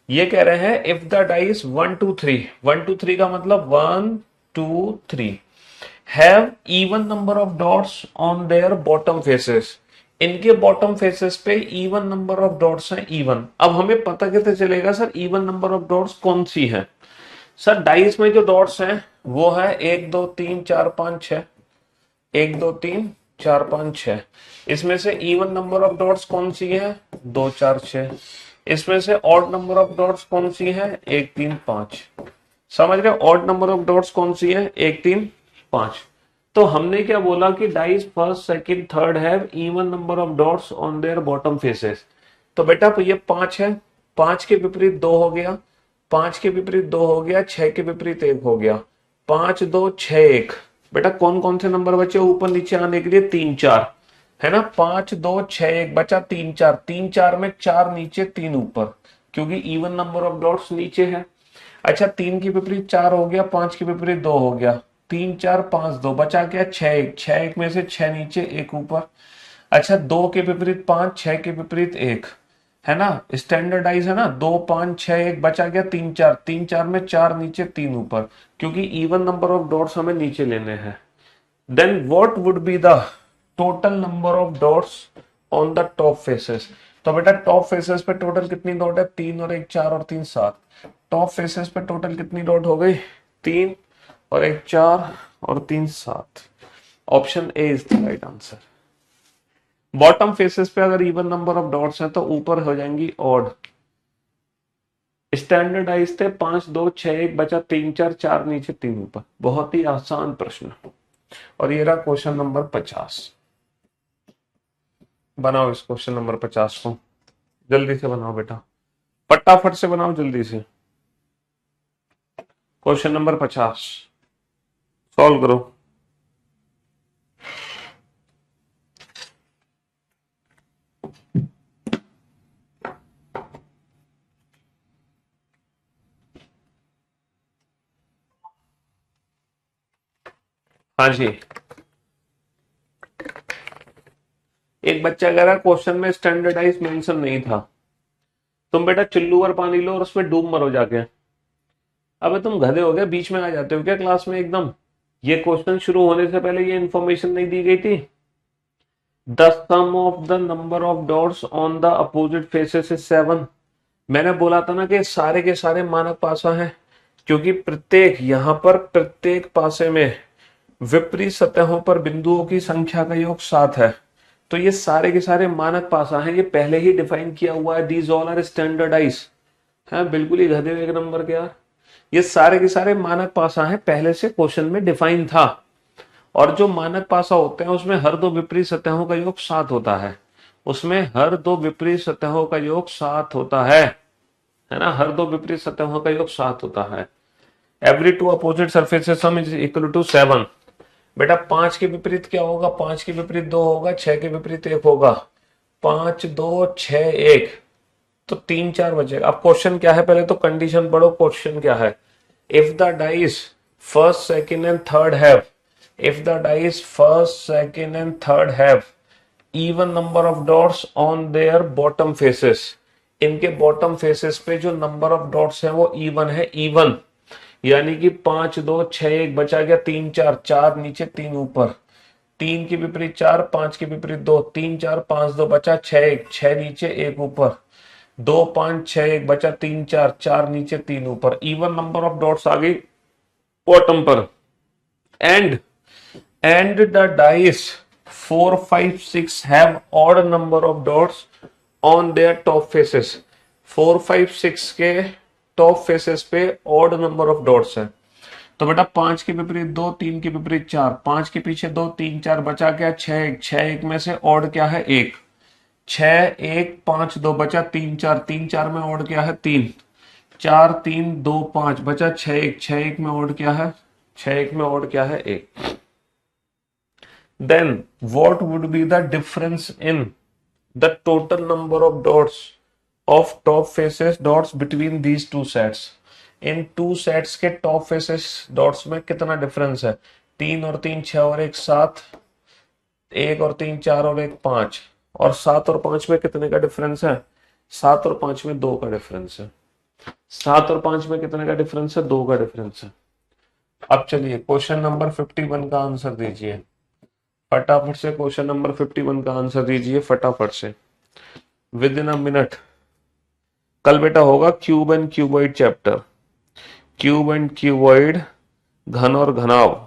ये कह रहे हैं इफ द डाइस 1 2 3, 1 2 3 का मतलब 1 2 3 have even number of dots on their bottom faces. इनके बॉटम फेसेस पे इवन नंबर ऑफ डॉट्स हैं, even. अब हमें पता कैसे चलेगा sir even number of dots कौन सी है? सर डाइस में जो डॉट्स हैं वो है 1 2 3 4 5 6, 1 2 3 4 5 6। इसमें से इवन नंबर ऑफ डॉट्स कौन सी है? 2 4 6। इसमें से ऑड नंबर ऑफ डॉट्स कौन सी है? 1 3 5। समझ रहे हो? ऑड नंबर ऑफ डॉट्स कौन सी है? 1 3 5। तो हमने क्या बोला कि dice first second third have even number of dots on their bottom faces. तो बेटा तो ये 5 है, 5 के विपरीत 2 हो गया, 5 के विपरीत 2 हो गया, 6 के विपरीत 1 हो गया, 5 2 6 1। बेटा कौन कौन से नंबर बचे ऊपर नीचे आने के लिए? 3 4, है ना। 5 2 6 1 बचा 3 4, 3 4 में 4 नीचे 3 ऊपर, क्योंकि इवन नंबर ऑफ डॉट्स नीचे है। अच्छा 3 के विपरीत 4 हो गया, 5 के विपरीत 2 हो गया, 3 4 5 2 बचा क्या? 6 1, 6 1 में से 6 नीचे 1 ऊपर। अच्छा 2 के विपरीत 5, 6 के विपरीत 1, है ना, स्टैंडर्डाइज है ना। 2 5 6 1 बचा गया 3 4, 3 4 में 4 नीचे 3 ऊपर, क्योंकि इवन नंबर ऑफ डॉट्स हमें नीचे लेने हैं। Then what would be the total number of dots on the top faces? तो बेटा टॉप फेसेस पे टोटल कितनी डॉट है? 3 और 1 4 और 3 7। टॉप फेसेस पे टोटल कितनी डॉट हो गई? 3 और 1 4 और 3 7। Option A is the right answer. Bottom faces पे अगर इवन नंबर ऑफ डॉट्स हैं तो ऊपर हो जाएंगी ऑड। स्टैंडर्डाइज थे 5 2 6 1 बचा 3 4, 4 नीचे 3 ऊपर। बहुत ही आसान प्रश्न। और ये रहा क्वेश्चन नंबर 50। बनाओ इस क्वेश्चन नंबर 50 को, जल्दी से बनाओ बेटा, फटाफट से बनाओ जल्दी से। क्वेश्चन नंबर 50 सॉल्व करो। हाँ जी, एक बच्चा कह रहा क्वेश्चन में स्टैंडर्डाइज मेंशन नहीं था। तुम बेटा चुल्लू और पानी लो और उसमें डूब मरो जाके। अबे तुम गधे हो गए, बीच में आ जाते हो क्या क्लास में एकदम? ये क्वेश्चन शुरू होने से पहले ये इन्फॉर्मेशन नहीं दी गई थी? The sum of the number of dots on the opposite faces is 7। मैंने बोला था ना कि सारे के सारे मानक पासा हैं, क्योंकि प्रत्येक यहां पर प्रत्येक पासे में विपरीत सतहों पर बिंदुओं की संख्या का योग 7 है। तो ये सारे के सारे मानक पासा हैं, ये पहले ही डिफाइन किया हुआ है। These all are standardize. है बिल्कुल ही गधे हुए एक नंबर के यार। ये सारे के सारे मानक पासा हैं, पहले से क्वेश्चन में डिफाइन था। और जो मानक पासा होते हैं उसमें हर दो विपरीत सतहों का योग 7 होता है। उसमें हर दो विपरीत सतहों का योग 7 होता है ना। हर दो विपरीत सतहों का योग 7 होता है। Every two opposite surfaces sum is equal to 7। बेटा 5 के विपरीत क्या होगा? 5 के विपरीत 2 होगा, 6 के विपरीत 1 होगा, 5 2 6 1, तो 3 4 बचेगा। अब क्वेश्चन क्या है? पहले तो कंडीशन पढ़ो। क्वेश्चन क्या है? If the dice first second and third have, if the dice first second and third have even number of dots on their bottom faces. इनके बॉटम फेसेस पे जो नंबर ऑफ डॉट्स हैं वो even है, even. यानी कि 5 2 6 1 बचा गया 3 4, 4 नीचे 3 ऊपर, 3 के विपरीत 4, 5 के विपरीत 2, 3 4 5 2 बचा 6 1, 6 नीचे 1 ऊपर, 2 5 6 1 बचा 3 4, 4 नीचे 3 ऊपर। इवन नंबर ऑफ डॉट्स आ गई बॉटम पर। And the dice 4 5 6 have odd number of dots on their top faces. 4 5 6 के टॉप फेसेस पे ऑड नंबर ऑफ डॉट्स है। तो बेटा 5 के विपरीत 2, 3 के विपरीत 4, 5 के पीछे 2 3 4 बचा क्या? 6 1, 6 1 में से ऑड क्या है? 1, 6 1 5 2 बचा 3 4, 3 4 में ऑड क्या है? 3, 4 3 2 5 बचा 6 1, 6 1 में ऑड क्या है? 6 1 में ऑड क्या है? 1। Then what would be the difference in the total number of dots of top faces dots between these two sets? इन टू सेट्स के टॉप फेसेस डॉट्स में कितना डिफरेंस है? 3 और 3 6 और 1 7, 1 और 3 4 और 1 5, और 7 और 5 में कितने का डिफरेंस है? 7 और 5 में 2 का डिफरेंस है। 7 और 5 में कितने का डिफरेंस है? 2 का डिफरेंस है। अब चलिए क्वेश्चन नंबर 51 का आंसर दीजिए फटाफट से। क्वेश्चन नंबर 51 का आंसर दीजिए फटाफट से, विद इन अ मिनट। कल बेटा होगा cube and cuboid chapter, cube and cuboid, घन और घनाव।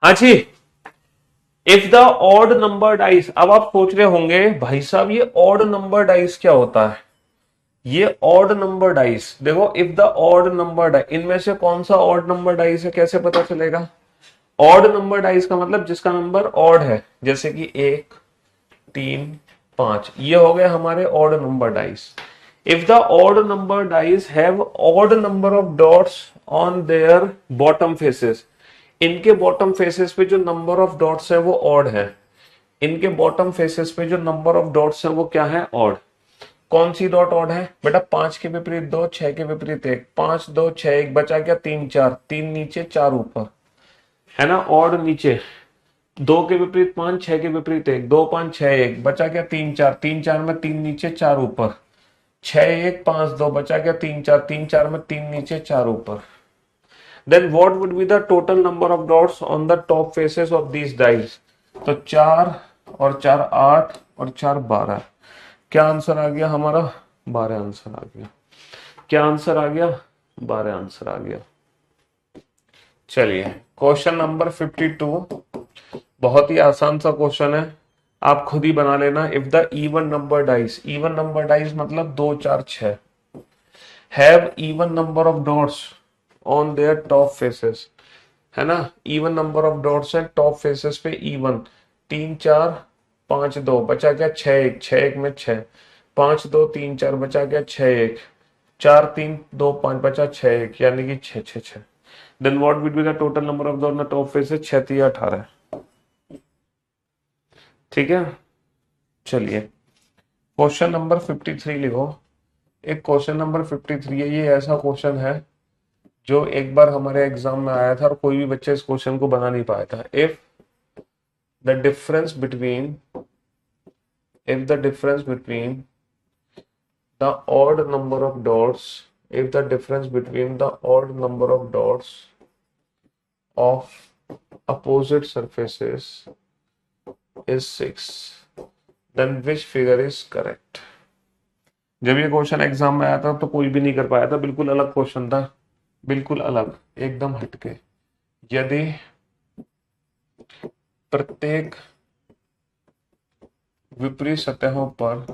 हाँ जी। If the odd number dice, अब आप सोच रहे होंगे भाई साहब ये ऑड नंबर डाइस क्या होता है? ये ऑड नंबर डाइस, देखो if the odd number dice, इनमें से कौन सा ऑड नंबर डाइस है कैसे पता चलेगा? ऑड नंबर डाइस का मतलब जिसका नंबर ऑड है, जैसे कि 1 3 5, ये हो गए हमारे odd number dice. If the odd number dice have odd number of dots on their bottom faces, इनके बॉटम फेसेस पे जो नंबर ऑफ डॉट्स है वो ऑड है। इनके बॉटम फेसेस पे जो नंबर ऑफ डॉट्स है वो क्या है? ऑड। कौन सी डॉट ऑड है बेटा? 5 के विपरीत 2, 6 के विपरीत 1, 5 2 6 1, बचा क्या? 3 4, 3 नीचे 4 ऊपर, है ना? ऑड नीचे। 2 के विपरीत 5, 6 के विपरीत 1, 2 5 6 1, बचा क्या? 3 4, 3 4 में 3 नीचे 4 ऊपर, 6 1 5 2, बचा क्या? 3 4, 3 4 में 3 नीचे 4 ऊपर। Then what would be the total number of dots on the top faces of these dice? तो 4 और 4 8 और 4 12। क्या आंसर आ गया हमारा? 12 आंसर आ गया। क्या आंसर आ गया? 12 आंसर आ गया। चलिए क्वेश्चन नंबर 52, बहुत ही आसान सा क्वेश्चन है, आप खुद ही बना लेना। If the even number dice, even number dice मतलब 2 4 6, have even number of dots on their top faces, है ना? इवन नंबर ऑफ डॉट्स है टॉप फेसेस पे, इवन। 3 4 5 2, बचा क्या? 6 1, 6 1 में 6, 5 2 3 4, बचा क्या? 6 1, 4 3 2 5, बचा 6 1, यानी कि 6 6 6। Then what will be the total number of the top faces? 6 3 18। ठीक है, चलिए क्वेश्चन नंबर 53 लिखो। एक क्वेश्चन नंबर 53 है, ये ऐसा क्वेश्चन है जो एक बार हमारे एग्जाम में आया था और कोई भी बच्चा इस क्वेश्चन को बना नहीं पाया था। If the difference between, if the difference between the odd number of dots, if the difference between the odd number of dots of opposite surfaces is 6, then which figure is correct? जब ये question exam में आया था तो कोई भी नहीं कर पाया था, बिल्कुल अलग क्वेश्चन था, बिल्कुल अलग, एकदम हटके। यदि प्रत्येक विपरीत सतहों पर,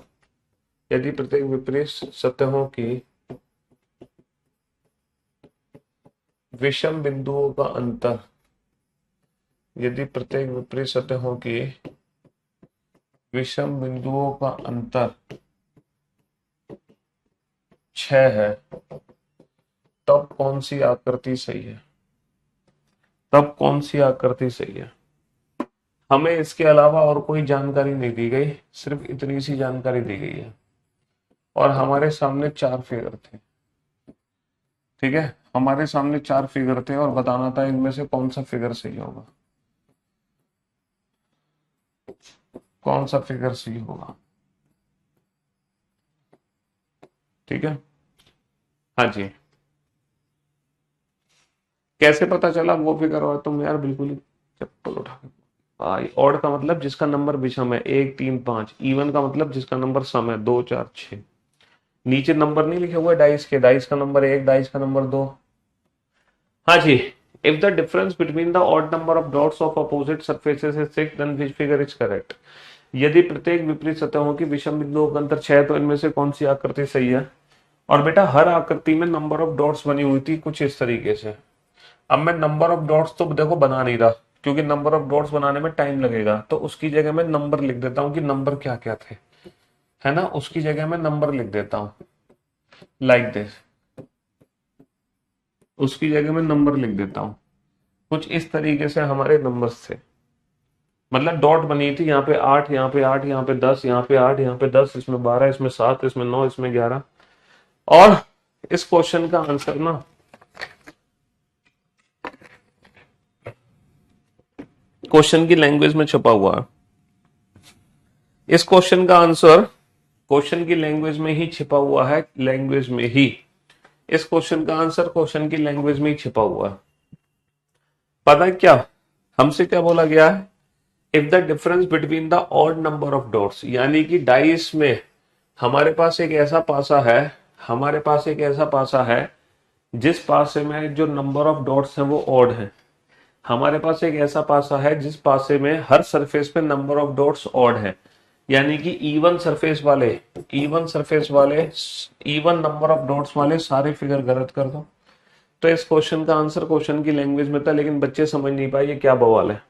यदि प्रत्येक विपरीत सतहों की विषम बिंदुओं का अंतर यदि प्रत्येक विपरीत सतहों की विषम बिंदुओं का अंतर 6 है, तब कौन सी आकृति सही है? तब कौन सी आकृति सही है? हमें इसके अलावा और कोई जानकारी नहीं दी गई, सिर्फ इतनी सी जानकारी दी गई है और हमारे सामने 4 फिगर थे। ठीक है, हमारे सामने 4 फिगर थे और बताना था इनमें से कौन सा फिगर सही होगा, कौन सा फिगर सही होगा। ठीक है, हाँ जी। कैसे पता चला वो फिगर? और तुम यार बिल्कुल ही चप्पल उठा के भाई। ऑड का मतलब जिसका नंबर विषम है, 1 3 5। इवन का मतलब जिसका नंबर सम है, 2 4 6। नीचे नंबर नहीं लिखे हुए डाइस के, डाइस का नंबर 1, डाइस का नंबर 2। हाँ जी। If the difference between the odd number of dots of opposite surfaces is 6 then which figure is correct. यदि प्रत्येक विपरीत सतहों की विषम बिंदुओं का अंतर 6 है तो इनमें से कौन सी आकृति सही है? और बेटा हर आकृति में नंबर ऑफ डॉट्स बनी हुई थी कुछ इस तरीके से। अब मैं नंबर ऑफ डॉट्स तो देखो बना नहीं रहा, क्योंकि नंबर ऑफ डॉट्स बनाने में टाइम लगेगा, तो उसकी जगह मैं नंबर लिख देता हूं कि नंबर क्या क्या थे, है ना। उसकी जगह मैं नंबर लिख देता हूं लाइक दिस, उसकी जगह मैं नंबर लिख देता हूं कुछ इस तरीके से। हमारे नंबर्स थे, मतलब डॉट बनी थी, यहाँ पे 8, यहाँ पे 8, यहाँ पे 10, यहाँ पे 8, यहाँ पे 10, इसमें 12, इसमें 7, इसमें 9, इसमें 11। और इस क्वेश्चन का आंसर ना क्वेश्चन की लैंग्वेज में छपा हुआ है। इस क्वेश्चन का आंसर क्वेश्चन की लैंग्वेज में ही छिपा हुआ है, लैंग्वेज में ही। इस क्वेश्चन का आंसर क्वेश्चन की लैंग्वेज में ही छिपा हुआ है। पता है क्या हमसे क्या बोला गया है? If the difference between the odd number of dots, यानी कि डाइस में हमारे पास एक ऐसा पासा है, हमारे पास एक ऐसा पासा है जिस पासे में जो नंबर ऑफ डॉट्स हैं वो ऑड है। हमारे पास एक ऐसा पासा है जिस पासे में हर सरफेस पे नंबर ऑफ डॉट्स ऑड है, यानी कि इवन सरफेस वाले इवन नंबर ऑफ डॉट्स वाले सारे फिगर गलत कर दो। तो इस क्वेश्चन का आंसर क्वेश्चन की लैंग्वेज में था, लेकिन बच्चे समझ नहीं पाए ये क्या बवाल है।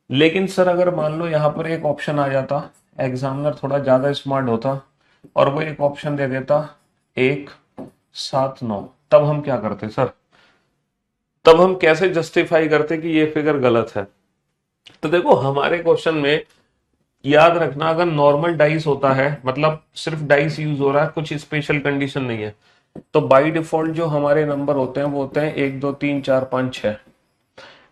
लेकिन सर अगर मान लो यहाँ पर एक ऑप्शन आ जाता, एग्जामिनर थोड़ा ज्यादा स्मार्ट होता और वो एक ऑप्शन दे देता 1 7 9, तब हम क्या करते सर? तब हम कैसे जस्टिफाई करते कि ये फिगर गलत है? तो देखो हमारे क्वेश्चन में याद रखना, अगर नॉर्मल डाइस होता है, मतलब सिर्फ डाइस यूज हो रहा है, कुछ स्पेशल कंडीशन नहीं है, तो बाय डिफॉल्ट जो हमारे नंबर होते हैं वो होते हैं 1 2 3 4 5 6।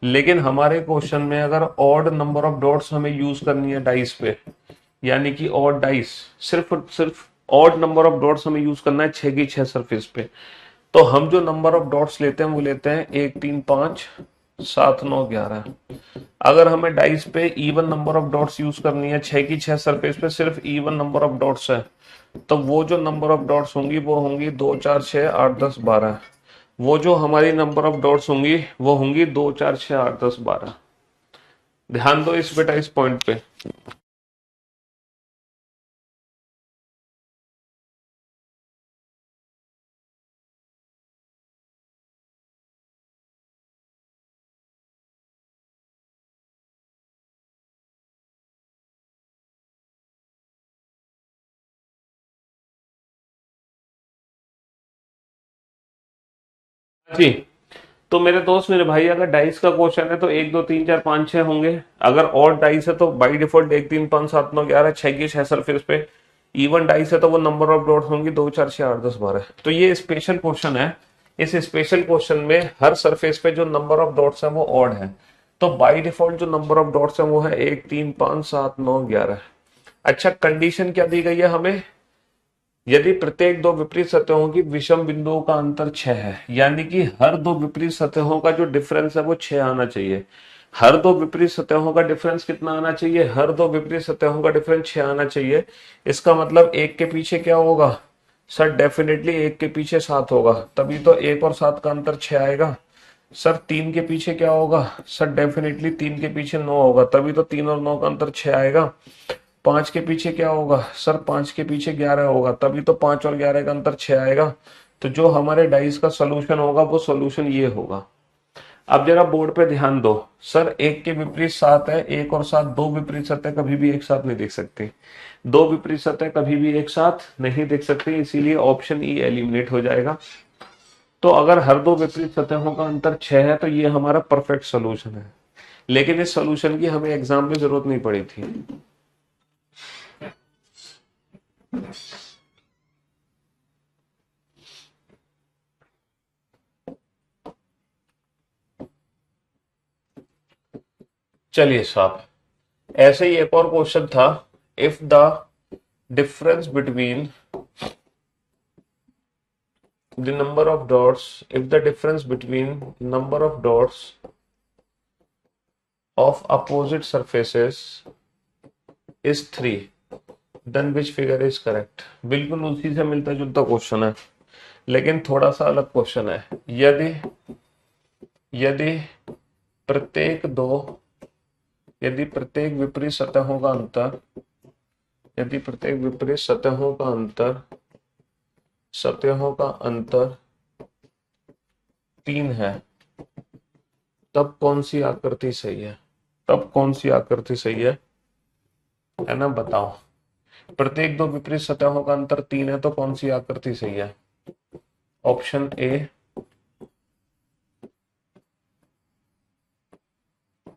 लेकिन हमारे क्वेश्चन में अगर ऑड नंबर ऑफ डॉट्स हमें यूज करनी है डाइस पे, यानी कि ऑड डाइस, सिर्फ ऑड नंबर ऑफ डॉट्स हमें यूज करना है 6 की 6 सरफेस पे, तो हम जो नंबर ऑफ डॉट्स लेते हैं वो लेते हैं 1 3 5 7 9 11। अगर हमें डाइस पे even number of dots use करनी है 6 की 6 सरफेस पे, सिर्फ इवन नंबर ऑफ डॉट्स है, तो वो जो नंबर ऑफ डॉट्स होंगी वो होंगी 2 4 6 8 10 12। वो जो हमारी नंबर ऑफ डॉट्स होंगी वो होंगी 2 4 6 8 10 12। ध्यान दो इस बेटा इस पॉइंट पे। जी, तो मेरे दोस्त मेरे भाई, अगर डाइस का क्वेश्चन है तो 1 2 3 4 5 6 होंगे। अगर और डाइस है तो बाई डिफॉल्ट 1 3 5 7 9 11 6 की 6 सरफेस पे। इवन डाइस है तो वो नंबर ऑफ डॉट्स होंगी 2 4 6 8 10 12। तो ये स्पेशल क्वेश्चन है। इस स्पेशल क्वेश्चन में हर सरफेस पे जो नंबर ऑफ डॉट्स है वो ऑड है, तो बाई डिफॉल्ट जो नंबर ऑफ डॉट्स है वो है 1 3 5 7 9 11। अच्छा, कंडीशन क्या दी गई है हमें? यदि प्रत्येक दो विपरीत सतहों की विषम बिंदुओं का अंतर 6 है, यानी कि हर दो विपरीत सतहों का जो डिफरेंस है वो 6 आना चाहिए। हर दो विपरीत सतहों का डिफरेंस कितना आना चाहिए? हर दो विपरीत सतहों का डिफरेंस 6 आना चाहिए। इसका मतलब एक के पीछे क्या होगा सर? डेफिनेटली एक के पीछे 7 होगा, तभी तो 1 और 7 का अंतर 6 आएगा। सर 3 के पीछे क्या होगा? सर डेफिनेटली 3 के पीछे 9 होगा, तभी तो 3 और 9 का अंतर 6 आएगा। 5 के पीछे क्या होगा? सर 5 के पीछे 11 होगा, तभी तो 5 और 11 का अंतर 6 आएगा। तो जो हमारे डाइस का सोल्यूशन होगा वो सोल्यूशन ये होगा। अब जरा बोर्ड पे ध्यान दो, सर एक के विपरीत 7 है, एक और 7 दो विपरीत सतह कभी भी एक साथ नहीं देख सकते, दो विपरीत सतह कभी भी एक साथ नहीं देख सकते, इसीलिए ऑप्शन ई एलिमिनेट हो जाएगा। तो अगर हर दो विपरीत सतहों का अंतर 6 है तो ये हमारा परफेक्ट सोल्यूशन है, लेकिन इस सोल्यूशन की हमें एग्जाम में जरूरत नहीं पड़ी थी। चलिए साहब, ऐसे ही एक और क्वेश्चन था, if the difference between the number of dots, if the difference between number of dots of opposite surfaces is 3, then which figure is correct। बिल्कुल उसी से मिलता जुलता क्वेश्चन है, लेकिन थोड़ा सा अलग क्वेश्चन है। यदि यदि प्रत्येक दो यदि प्रत्येक विपरीत सतहों का अंतर यदि प्रत्येक विपरीत सतहों का अंतर 3 है, तब कौन सी आकृति सही है? है ना, बताओ। प्रत्येक दो विपरीत सतहों का अंतर 3 है तो कौन सी आकृति सही है? ऑप्शन ए,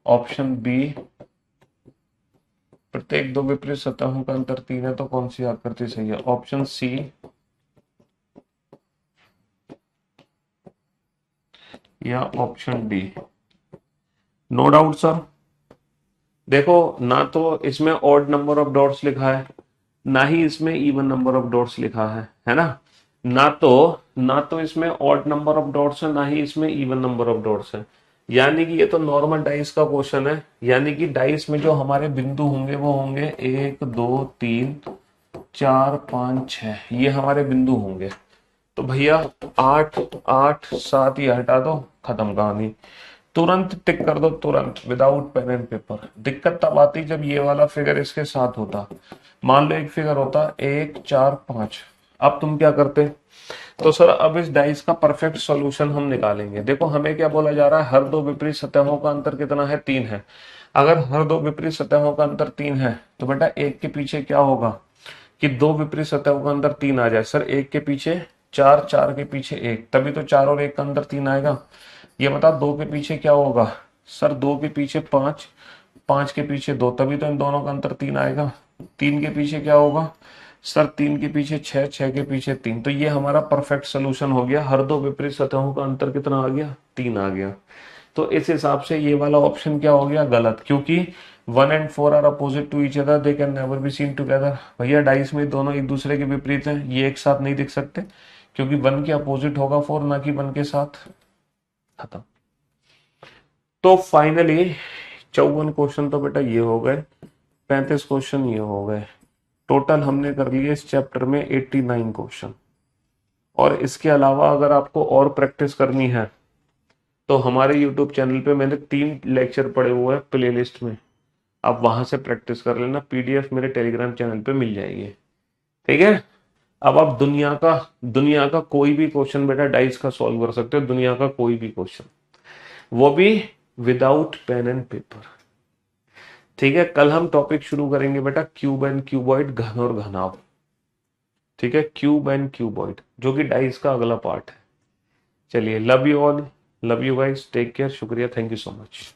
ऑप्शन बी, प्रत्येक दो विपरीत सतहों का अंतर 3 है तो कौन सी आकृति सही है? ऑप्शन सी, या option D. No doubt sir. देखो, ना तो इसमें ऑड नंबर ऑफ डॉट्स लिखा है, ना ही इसमें इवन नंबर ऑफ डॉट्स लिखा है ना। ना तो इसमें ऑड नंबर ऑफ डॉट्स है, ना ही इसमें इवन नंबर ऑफ डॉट्स है। यानी कि ये तो नॉर्मल डाइस का क्वेश्चन है। यानी कि डाइस में जो हमारे बिंदु होंगे वो होंगे 1 2 3 4 5 6, ये हमारे बिंदु होंगे। तो भैया 8 8 7 ये हटा दो, खत्म कहानी। तुरंत टिक कर दो, तुरंत, विदाउट पेन एंड पेपर। दिक्कत तब आती जब ये वाला फिगर इसके साथ होता। मान लो एक फिगर होता 1 4 5, अब तुम क्या करते? तो सर अब इस डाइस का परफेक्ट सॉल्यूशन हम निकालेंगे। देखो हमें क्या बोला जा रहा है, हर दो विपरीत सतहों का अंतर कितना है? 3 है। अगर हर दो विपरीत सतहों का अंतर 3 है तो बेटा एक के पीछे क्या होगा कि दो विपरीत सतहों का अंतर 3 आ जाए। सर एक के पीछे 4, 4 के पीछे 1, तभी तो 4 और 1 का अंतर 3 आएगा। ये बता, 2 के पीछे क्या होगा? सर 2 के पीछे 5, 5 के पीछे 2, तभी तो इन दोनों का अंतर 3 आएगा। 3 के पीछे क्या होगा? सर 3 के पीछे 6, 6 के पीछे 3। तो ये हमारा परफेक्ट सोल्यूशन हो गया। हर दो विपरीत सतहों का अंतर कितना आ गया? 3 आ गया। तो इस हिसाब से ये वाला ऑप्शन क्या हो गया? गलत, क्योंकि 1 and 4 are opposite to each other, they can never be seen together. भैया डाइस में दोनों एक दूसरे के विपरीत हैं, ये एक साथ नहीं दिख सकते, क्योंकि 1 के अपोजिट होगा 4, ना कि 1 के साथ। खत्म। तो फाइनली 54 क्वेश्चन तो बेटा ये हो गए, 35 क्वेश्चन ये हो गए। टोटल हमने कर लिए इस चैप्टर में 89 क्वेश्चन। और इसके अलावा अगर आपको और प्रैक्टिस करनी है तो हमारे YouTube चैनल पे मैंने 3 लेक्चर पड़े हुए हैं प्लेलिस्ट में, आप वहां से प्रैक्टिस कर लेना। PDF मेरे टेलीग्राम चैनल पे मिल जाएगी, ठीक है। अब आप दुनिया का कोई भी क्वेश्चन बेटा डाइस का सॉल्व कर सकते हो, दुनिया का कोई भी क्वेश्चन, वो भी विदाउट पेन एंड पेपर, ठीक है। कल हम टॉपिक शुरू करेंगे बेटा क्यूब एंड क्यूबॉइड, घन और घनाभ, ठीक है। क्यूब एंड क्यूबॉइड जो कि डाइस का अगला पार्ट है। चलिए, love you all, love you guys, take care, शुक्रिया, थैंक यू सो मच।